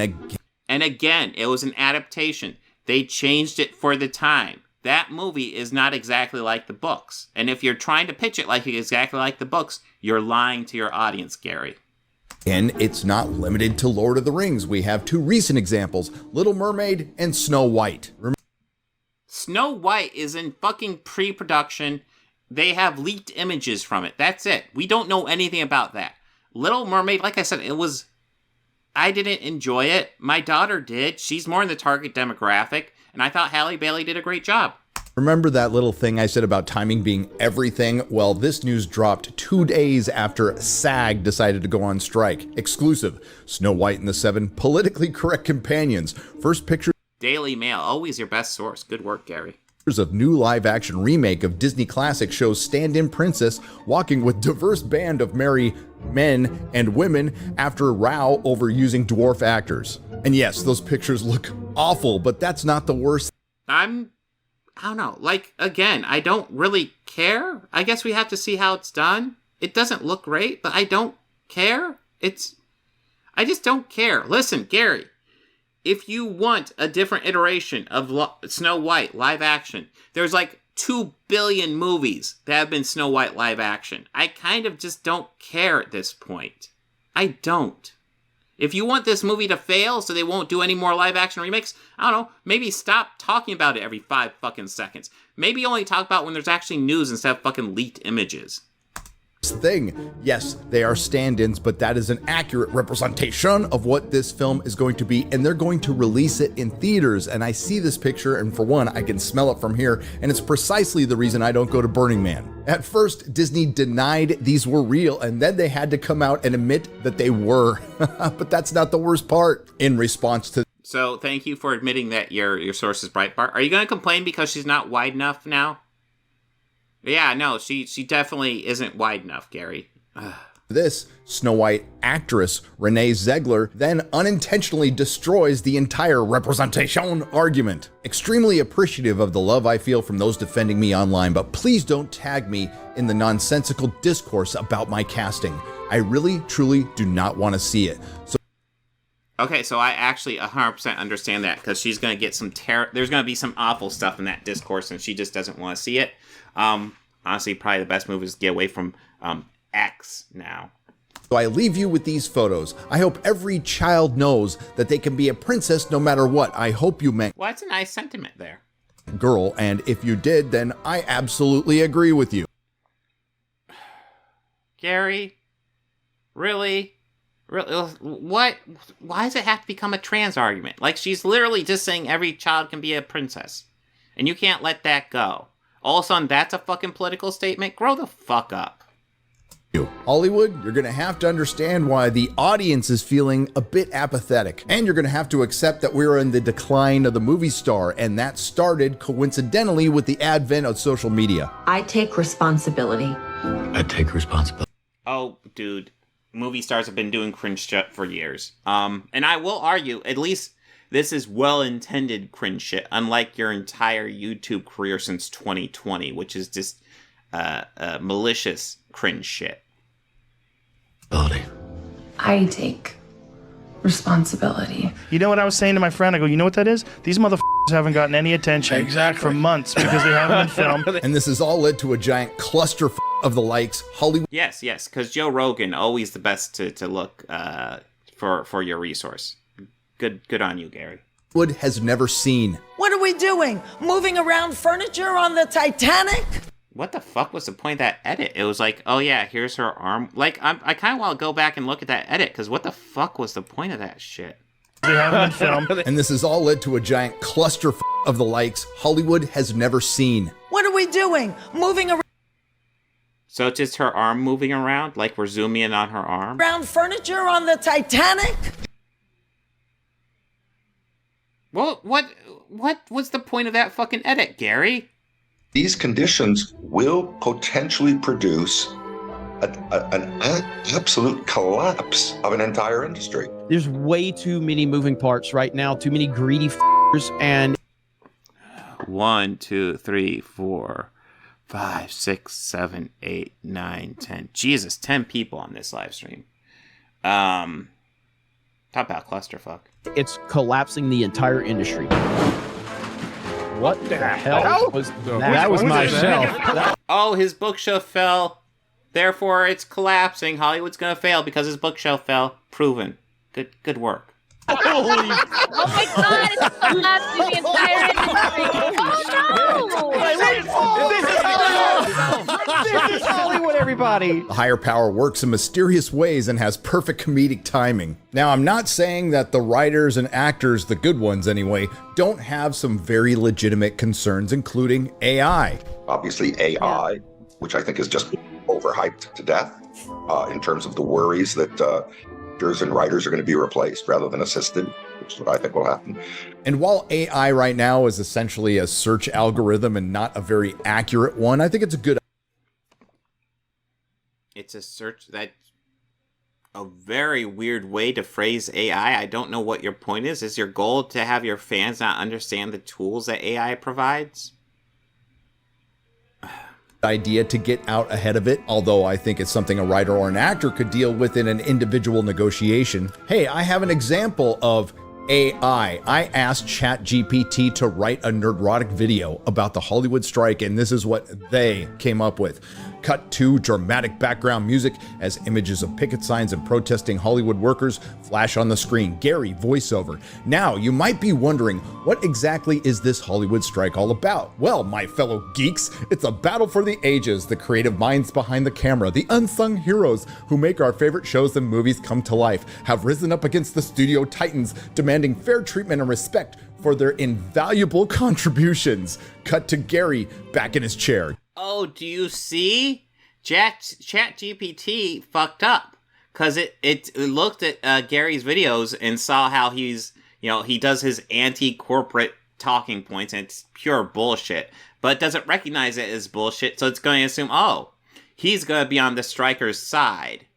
again, it was an adaptation. They changed it for the time. That movie is not exactly like the books. And if you're trying to pitch it like it's exactly like the books, you're lying to your audience, Gary. And it's not limited to Lord of the Rings. We have 2 recent examples, Little Mermaid and Snow White. Snow White is in fucking pre-production. They have leaked images from it. That's it. We don't know anything about that. Little Mermaid, like I said, I didn't enjoy it. My daughter did. She's more in the target demographic. And I thought Halle Bailey did a great job. Remember that little thing I said about timing being everything? Well, this news dropped 2 days after SAG decided to go on strike. Exclusive. Snow White and the 7 politically correct companions. First picture. Daily Mail, always your best source. Good work, Gary. Of new live-action remake of Disney classic shows stand-in princess walking with diverse band of merry men and women after a row over using dwarf actors. And yes, those pictures look awful, but that's not the worst. I don't know. Like, again, I don't really care. I guess we have to see how it's done. It doesn't look great, but I don't care. I just don't care. Listen, Gary. If you want a different iteration of Snow White live action, there's like 2 billion movies that have been Snow White live action. I kind of just don't care at this point. I don't. If you want this movie to fail so they won't do any more live action remakes, I don't know, maybe stop talking about it every 5 fucking seconds. Maybe only talk about when there's actually news instead of fucking leaked images. Thing. Yes, they are stand-ins, but that is an accurate representation of what this film is going to be, and they're going to release it in theaters. And I see this picture, and for one, I can smell it from here, and it's precisely the reason I don't go to Burning Man. At first, Disney denied these were real, and then they had to come out and admit that they were. But that's not the worst part. In response to So, thank you for admitting that your source is Breitbart. Are you going to complain because she's not wide enough now? Yeah, no, she definitely isn't wide enough, Gary. This Snow White actress, Renee Zegler, then unintentionally destroys the entire representation argument. Extremely appreciative of the love I feel from those defending me online, but please don't tag me in the nonsensical discourse about my casting. I really, truly do not want to see it. Okay, so I actually 100% understand that, because she's going to get there's going to be some awful stuff in that discourse, and she just doesn't want to see it. Honestly, probably the best move is to get away from X now. So I leave you with these photos. I hope every child knows that they can be a princess no matter what. I hope you meant Well, that's a nice sentiment there. girl, and if you did, then I absolutely agree with you. Gary? Really? What? Why does it have to become a trans argument? Like, she's literally just saying every child can be a princess. And you can't let that go. All of a sudden, that's a fucking political statement? Grow the fuck up. Hollywood, you're going to have to understand why the audience is feeling a bit apathetic. And you're going to have to accept that we're in the decline of the movie star. And that started, coincidentally, with the advent of social media. I take responsibility. I take responsibility. Oh, dude. Movie stars have been doing cringe shit for years. And I will argue, at least this is well-intended cringe shit, unlike your entire YouTube career since 2020, which is just malicious cringe shit. I take responsibility. You know what I was saying to my friend? I go, you know what that is? These motherfuckers haven't gotten any attention for months because they haven't been filmed. And this has all led to a giant cluster of the likes. Hollywood. Yes, because Joe Rogan, always the best to look for your resource. Good on you, Gary. Wood has never seen. What are we doing? Moving around furniture on the Titanic? What the fuck was the point of that edit? It was like, oh yeah, here's her arm. Like, I kind of want to go back and look at that edit, because what the fuck was the point of that shit? They haven't been filmed. And this has all led to a giant cluster of the likes Hollywood has never seen. What are we doing? Moving So it's just her arm moving around? Like we're zooming in on her arm? around furniture on the Titanic? Well, what was the point of that fucking edit, Gary? These conditions will potentially produce an absolute collapse of an entire industry. There's way too many moving parts right now, too many greedy f***ers, and 1, 2, 3, 4, 5, 6, 7, 8, 9, 10. Jesus, 10 people on this live stream. Talk about clusterfuck. it's collapsing the entire industry. What the hell was that? That was my shelf. Oh, his bookshelf fell. Therefore, it's collapsing. Hollywood's gonna fail because his bookshelf fell. Proven. Good work. Holy! Oh my God! It's collapsing the entire industry. Oh no! This is Hollywood, everybody. The higher power works in mysterious ways and has perfect comedic timing. Now, I'm not saying that the writers and actors, the good ones anyway, don't have some very legitimate concerns, including AI. Obviously, AI, which I think is just overhyped to death in terms of the worries that actors and writers are going to be replaced rather than assisted, which is what I think will happen. And while AI right now is essentially a search algorithm and not a very accurate one, I think it's a good. It's a search that's a very weird way to phrase AI. I don't know what your point is. Is your goal to have your fans not understand the tools that AI provides? Idea to get out ahead of it, although I think it's something a writer or an actor could deal with in an individual negotiation. Hey, I have an example of AI. I asked ChatGPT to write a Nerdrotic video about the Hollywood strike, and this is what they came up with. Cut to dramatic background music as images of picket signs and protesting Hollywood workers flash on the screen. Gary, voiceover. Now, you might be wondering, what exactly is this Hollywood strike all about? Well, my fellow geeks, it's a battle for the ages, the creative minds behind the camera, the unsung heroes who make our favorite shows and movies come to life, have risen up against the studio titans, demanding fair treatment and respect for their invaluable contributions. Cut to Gary back in his chair. Oh, do you see? ChatGPT fucked up because it looked at Gary's videos and saw how he's, he does his anti-corporate talking points, and it's pure bullshit, but it doesn't recognize it as bullshit, so it's going to assume, oh, he's going to be on the strikers' side.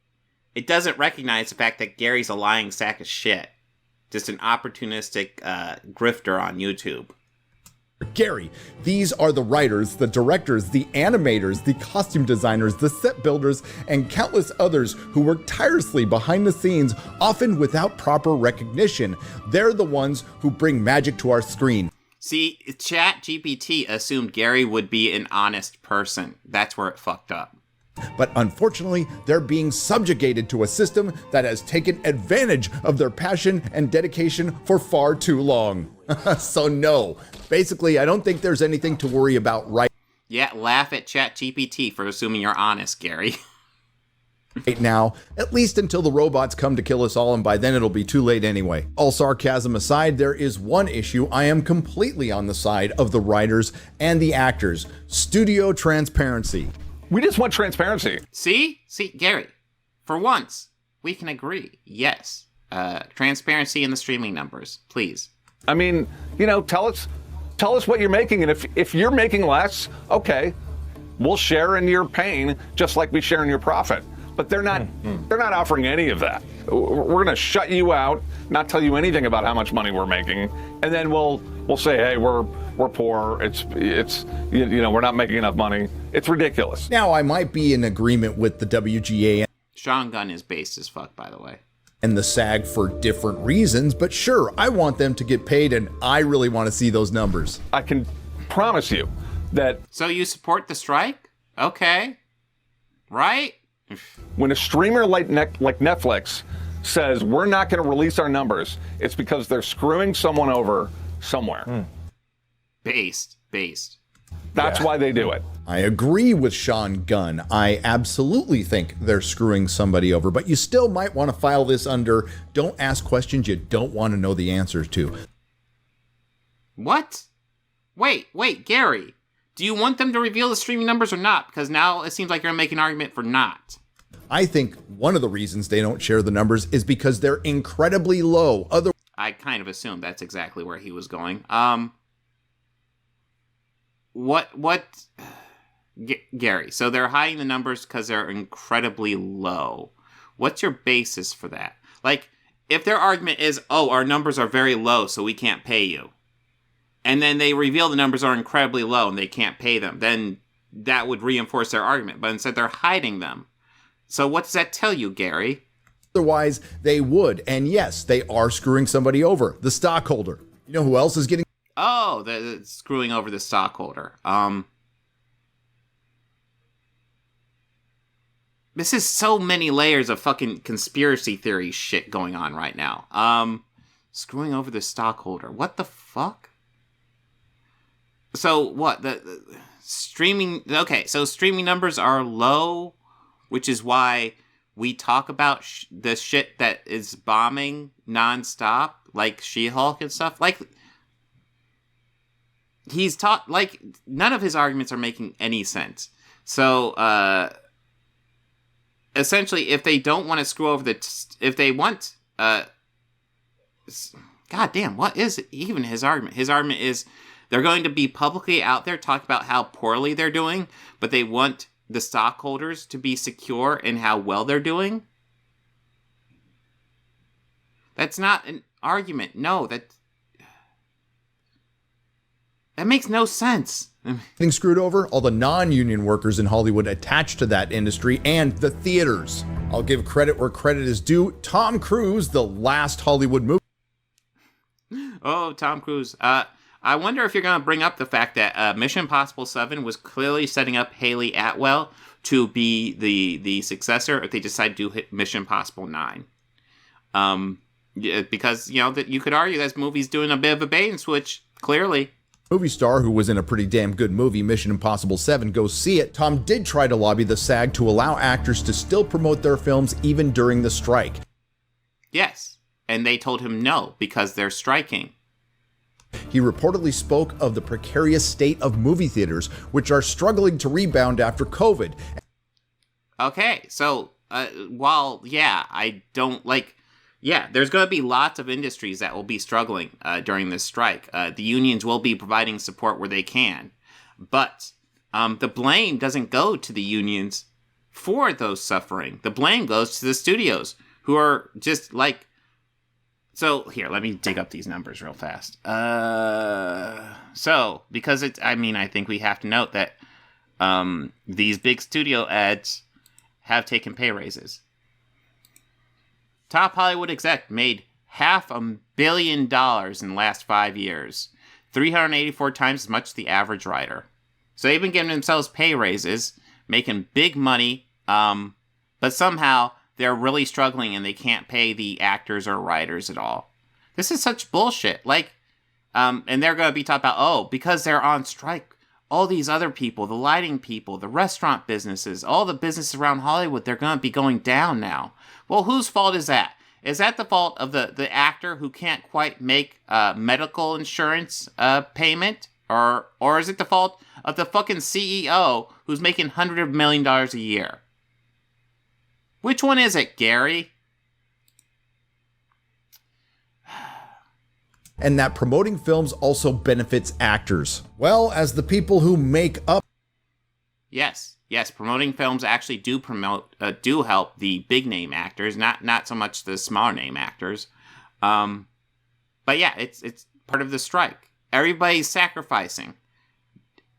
It doesn't recognize the fact that Gary's a lying sack of shit. Just an opportunistic grifter on YouTube. Gary, these are the writers, the directors, the animators, the costume designers, the set builders, and countless others who work tirelessly behind the scenes, often without proper recognition. They're the ones who bring magic to our screen. See, ChatGPT assumed Gary would be an honest person. That's where it fucked up. But unfortunately, they're being subjugated to a system that has taken advantage of their passion and dedication for far too long. So no, basically, I don't think there's anything to worry about right laugh at ChatGPT for assuming you're honest, Gary. Right now, at least until the robots come to kill us all, and by then it'll be too late anyway. All sarcasm aside, there is one issue I am completely on the side of the writers and the actors: studio transparency. We just want transparency. See, Gary, for once, we can agree. Yes. Transparency in the streaming numbers, please. I mean, tell us what you're making. And if you're making less, okay, we'll share in your pain just like we share in your profit. But they're not offering any of that. We're going to shut you out, not tell you anything about how much money we're making. And then we'll say, hey, we're poor. It's we're not making enough money. It's ridiculous. Now, I might be in agreement with the WGA. Sean Gunn is based as fuck, by the way. and the SAG for different reasons, but sure, I want them to get paid and I really want to see those numbers. I can promise you that... So you support the strike? Okay. Right? When a streamer like Netflix says we're not going to release our numbers, it's because they're screwing someone over somewhere. Based. That's why they do it. I agree with Sean Gunn. I absolutely think they're screwing somebody over, but you still might want to file this under don't ask questions you don't want to know the answers to. What? Wait, Gary. Do you want them to reveal the streaming numbers or not? Because now it seems like you're making an argument for not. I think one of the reasons they don't share the numbers is because they're incredibly low. I kind of assumed that's exactly where he was going. Gary, so they're hiding the numbers because they're incredibly low. What's your basis for that? Like, if their argument is, oh, our numbers are very low, so we can't pay you, and then they reveal the numbers are incredibly low and they can't pay them, then that would reinforce their argument. But instead, they're hiding them. So what does that tell you, Gary? Otherwise, they would. And yes, they are screwing somebody over, the stockholder. You know who else is getting... Oh, the screwing over the stockholder. This is so many layers of fucking conspiracy theory shit going on right now. Screwing over the stockholder. What the fuck? So what? The streaming... Okay, so streaming numbers are low, which is why we talk about the shit that is bombing nonstop, like She-Hulk and stuff. Like... He's taught, like, none of his arguments are making any sense. So, essentially, if they don't want to screw over if they want, God damn, what is even his argument? His argument is they're going to be publicly out there talking about how poorly they're doing, but they want the stockholders to be secure in how well they're doing. That's not an argument. No, that makes no sense. Getting screwed over, all the non-union workers in Hollywood attached to that industry and the theaters. I'll give credit where credit is due. Tom Cruise, the last Hollywood movie. Oh, Tom Cruise. I wonder if you're going to bring up the fact that Mission Impossible 7 was clearly setting up Haley Atwell to be the successor if they decide to do Mission Impossible 9. Because, you know, that you could argue this movie's doing a bit of a bait and switch, clearly. Movie star who was in a pretty damn good movie, Mission Impossible 7, go see it. Tom did try to lobby the SAG to allow actors to still promote their films even during the strike. Yes, and they told him no, because they're striking. He reportedly spoke of the precarious state of movie theaters, which are struggling to rebound after COVID. Okay, so, while, yeah, I don't, like... Yeah, there's going to be lots of industries that will be struggling during this strike. The unions will be providing support where they can. But the blame doesn't go to the unions for those suffering. The blame goes to the studios, who are just like... So, here, let me dig up these numbers real fast. So, because it's... I mean, I think we have to note that these big studio ads have taken pay raises. Top Hollywood exec made $500 million in the last 5 years, 384 times as much as the average writer. So they've been giving themselves pay raises, making big money, but somehow they're really struggling and they can't pay the actors or writers at all. This is such bullshit. Like, and they're going to be talking about, oh, because they're on strike, all these other people, the lighting people, the restaurant businesses, all the businesses around Hollywood, they're going to be going down now. Well, whose fault is that? Is that the fault of the actor who can't quite make medical insurance payment? Or is it the fault of the fucking CEO who's making $100 of million a year? Which one is it, Gary? And that promoting films also benefits actors. Well, as the people who make up... Yes, promoting films actually do help the big name actors, not so much the smaller name actors. But yeah, it's part of the strike. Everybody's sacrificing.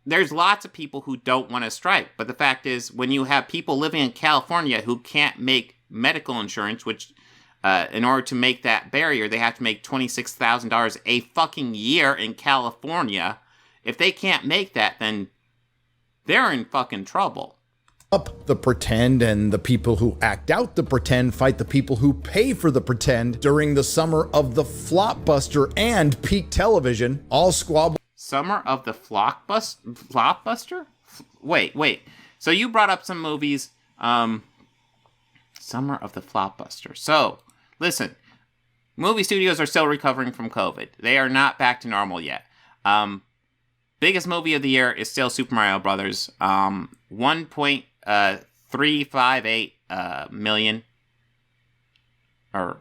There's lots of people who don't want to strike, but the fact is, when you have people living in California who can't make medical insurance, which In order to make that barrier, they have to make $26,000 a fucking year in California. If they can't make that, then they're in fucking trouble. Up the pretend, and the people who act out the pretend fight the people who pay for the pretend during the summer of the flopbuster and peak television. All squabble. Summer of the flopbuster? Wait. So you brought up some movies. Summer of the flopbuster. So, listen. Movie studios are still recovering from COVID. They are not back to normal yet. Biggest movie of the year is still Super Mario Brothers. 1.358 million. Or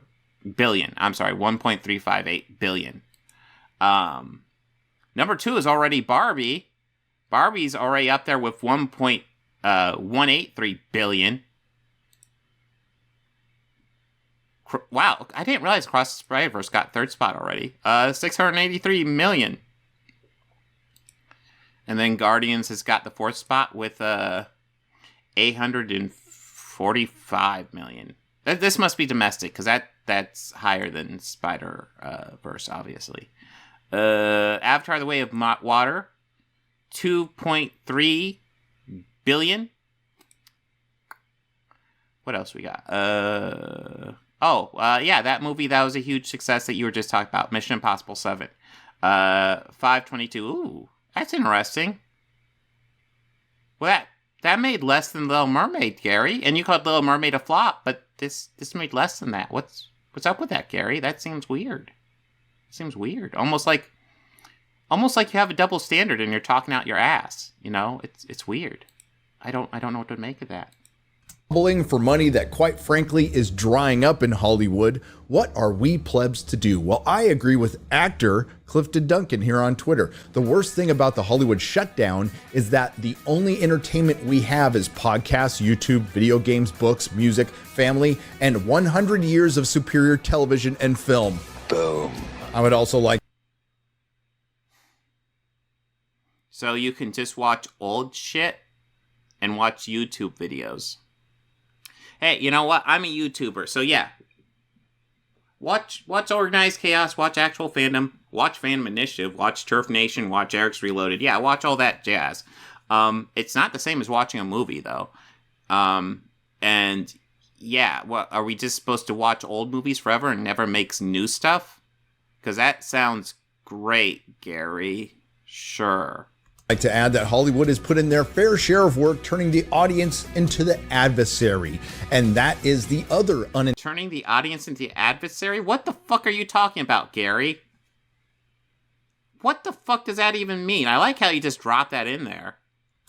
billion. I'm sorry, 1.358 billion. Number 2 is already Barbie. Barbie's already up there with 1.183 billion. Wow, I didn't realize Across the Spider-Verse got third spot already. 683 million. And then Guardians has got the fourth spot with 845 million. This must be domestic, because that's higher than Spider-Verse, obviously. Avatar: The Way of Water, 2.3 billion. What else we got? Yeah, that movie, that was a huge success that you were just talking about. Mission Impossible 7. 522. Ooh, that's interesting. Well, that made less than Little Mermaid, Gary. And you called Little Mermaid a flop, but this made less than that. What's up with that, Gary? That seems weird. Almost like you have a double standard and you're talking out your ass. You know, it's weird. I don't know what to make of that. For money that, quite frankly, is drying up in Hollywood. What are we plebs to do? Well, I agree with actor Clifton Duncan here on Twitter. The worst thing about the Hollywood shutdown is that the only entertainment we have is podcasts, YouTube, video games, books, music, family, and 100 years of superior television and film. Boom. I would also like... So you can just watch old shit and watch YouTube videos. Hey, you know what? I'm a YouTuber, so yeah. Watch Organized Chaos, watch Actual Fandom, watch Fandom Initiative, watch Turf Nation, watch Eric's Reloaded. Yeah, watch all that jazz. It's not the same as watching a movie, though. And yeah, what, are we just supposed to watch old movies forever and never make new stuff? Because that sounds great, Gary. Sure. I'd like to add that Hollywood has put in their fair share of work turning the audience into the adversary. And that is the other Turning the audience into the adversary? What the fuck are you talking about, Gary? What the fuck does that even mean? I like how you just dropped that in there.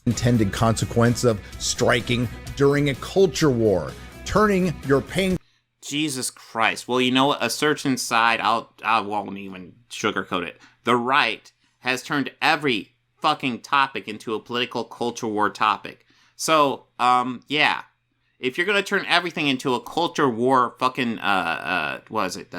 Intended consequence of striking during a culture war. Turning your pain... Jesus Christ. Well, you know what? A certain side, I won't even sugarcoat it. The right has turned every fucking topic into a political culture war topic. So, yeah. If you're gonna turn everything into a culture war fucking, what is it?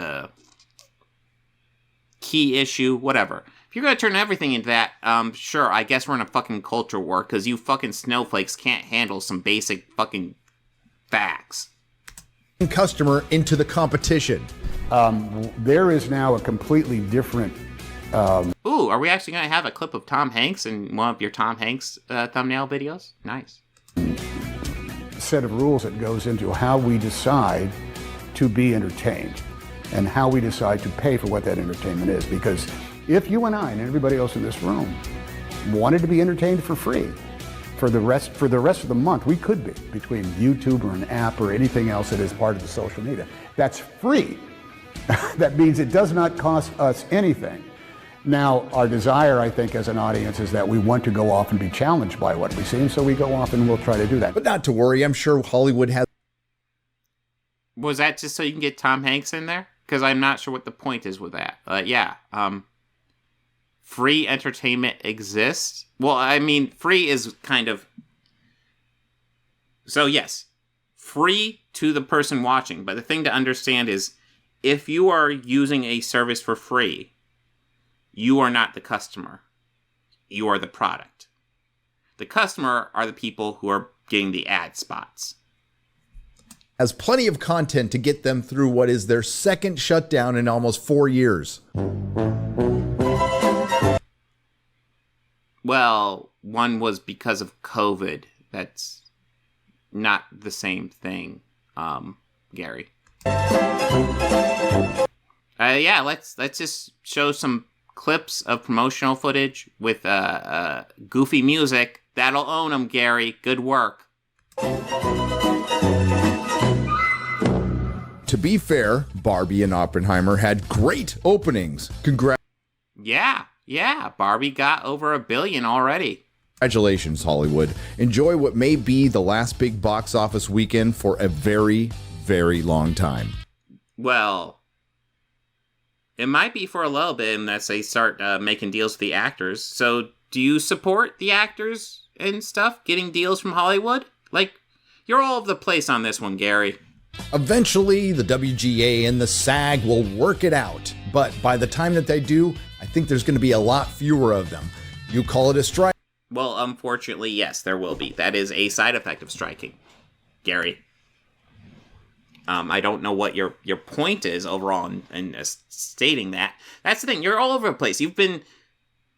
Key issue, whatever. If you're gonna turn everything into that, sure, I guess we're in a fucking culture war, because you fucking snowflakes can't handle some basic fucking facts. Customer into the competition. There is now a completely different... Ooh, are we actually going to have a clip of Tom Hanks in one of your Tom Hanks thumbnail videos? Nice. Set of rules that goes into how we decide to be entertained and how we decide to pay for what that entertainment is. Because if you and I and everybody else in this room wanted to be entertained for free for the rest of the month, we could be, between YouTube or an app or anything else that is part of the social media. That's free. That means it does not cost us anything. Now, our desire, I think, as an audience is that we want to go off and be challenged by what we see, and so we go off and we'll try to do that. But not to worry, I'm sure Hollywood has... Was that just so you can get Tom Hanks in there? Because I'm not sure what the point is with that. Yeah, free entertainment exists. Well, I mean, free is kind of... So, yes, free to the person watching. But the thing to understand is, if you are using a service for free, you are not the customer. You are the product. The customer are the people who are getting the ad spots. has plenty of content to get them through what is their second shutdown in almost 4 years. Well, one was because of COVID. That's not the same thing, Gary. Yeah, let's just show some clips of promotional footage with goofy music. That'll own them, Gary. Good work. To be fair, Barbie and Oppenheimer had great openings. Yeah, Barbie got over $1 billion already. Congratulations, Hollywood. Enjoy what may be the last big box office weekend for a very, very long time. Well, it might be for a little bit unless they start making deals with the actors. So, do you support the actors and stuff getting deals from Hollywood? Like, you're all over the place on this one, Gary. Eventually, the WGA and the SAG will work it out. But by the time that they do, I think there's going to be a lot fewer of them. You call it a strike. Well, unfortunately, yes, there will be. That is a side effect of striking, Gary. I don't know what your point is overall in stating that. That's the thing. You're all over the place. You've been...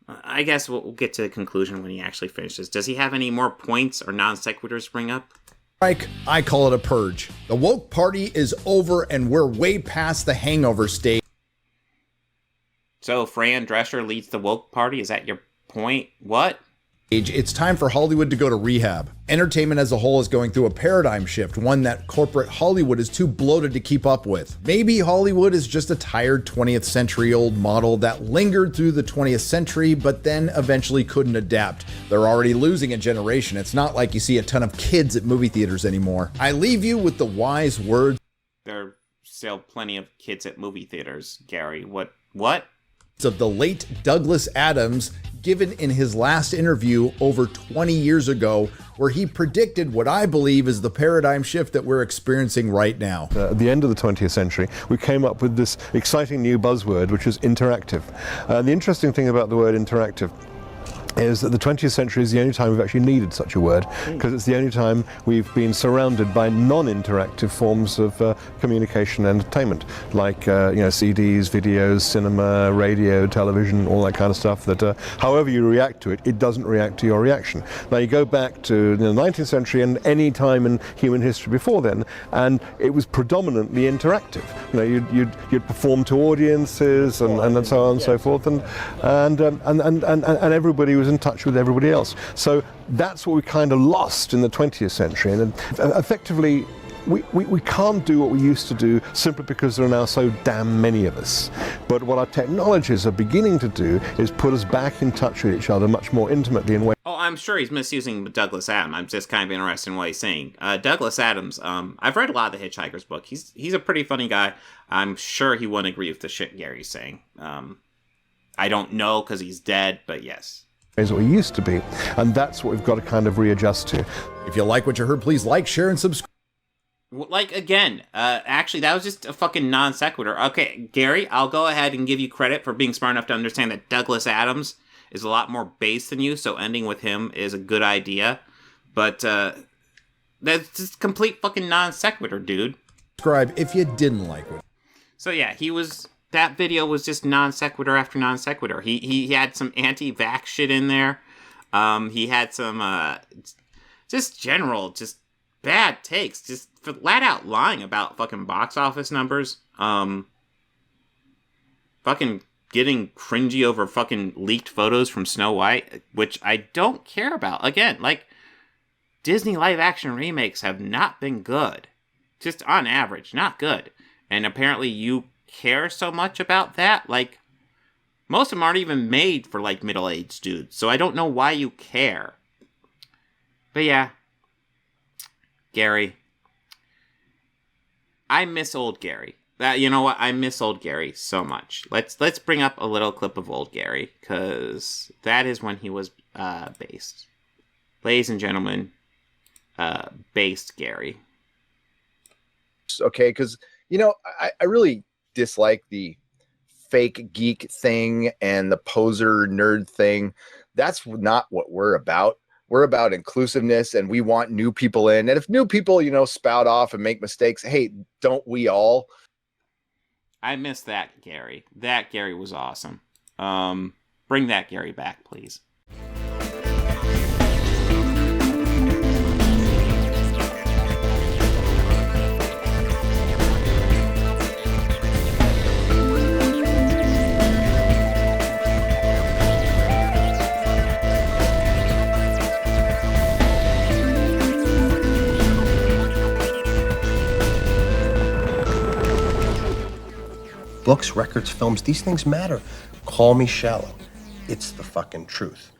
I guess we'll get to the conclusion when he actually finishes. Does he have any more points or non sequiturs to bring up? I call it a purge. The woke party is over and we're way past the hangover stage. So Fran Drescher leads the woke party? Is that your point? What? It's time for Hollywood to go to rehab. Entertainment as a whole is going through a paradigm shift, one that corporate Hollywood is too bloated to keep up with. Maybe Hollywood is just a tired 20th century old model that lingered through the 20th century, but then eventually couldn't adapt. They're already losing a generation. It's not like you see a ton of kids at movie theaters anymore. I leave you with the wise words. There are still plenty of kids at movie theaters, Gary. What? Of the late Douglas Adams, given in his last interview over 20 years ago, where he predicted what I believe is the paradigm shift that we're experiencing right now. At the end of the 20th century, we came up with this exciting new buzzword, which is interactive. The interesting thing about the word interactive is that the 20th century is the only time we've actually needed such a word, because it's the only time we've been surrounded by non-interactive forms of communication and entertainment, like CDs, videos, cinema, radio, television, all that kind of stuff that however you react to it, it doesn't react to your reaction. Now you go back to the 19th century and any time in human history before then, and it was predominantly interactive. You'd perform to audiences and so on and so forth, and everybody was in touch with everybody else. So that's what we kind of lost in the 20th century, and effectively we can't do what we used to do simply because there are now so damn many of us. But what our technologies are beginning to do is put us back in touch with each other much more intimately in ways. Oh, I'm sure he's misusing Douglas Adams. I'm just kind of interested in what he's saying. Douglas Adams, I've read a lot of the Hitchhiker's book. He's a pretty funny guy. I'm sure he wouldn't agree with the shit Gary's saying. I don't know because he's dead, but yes. Is what we used to be, and that's what we've got to kind of readjust to. If you like what you heard, please like, share, and subscribe. Like, again, actually, that was just a fucking non sequitur. Okay, Gary, I'll go ahead and give you credit for being smart enough to understand that Douglas Adams is a lot more base than you, so ending with him is a good idea. But that's just complete fucking non sequitur, dude. Subscribe if you didn't like it. So yeah, that video was just non sequitur after non sequitur. He had some anti-vax shit in there. He had some just bad takes, just flat out lying about fucking box office numbers. Fucking getting cringy over fucking leaked photos from Snow White, which I don't care about. Again, like, Disney live action remakes have not been good. Just on average, not good. And apparently you care so much about that. Like, most of them aren't even made for like middle-aged dudes, so I don't know why you care. But yeah, Gary, I miss old Gary. You know what? I miss old Gary so much. Let's bring up a little clip of old Gary, because that is when he was based. Ladies and gentlemen, based Gary. Okay, because I really dislike the fake geek thing and the poser nerd thing. That's not what we're about. we're about inclusiveness and we want new people in. And if new people, spout off and make mistakes, hey, don't we all? I miss that Gary. That Gary was awesome. Bring that Gary back, please. Books, records, films, these things matter. Call me shallow. It's the fucking truth.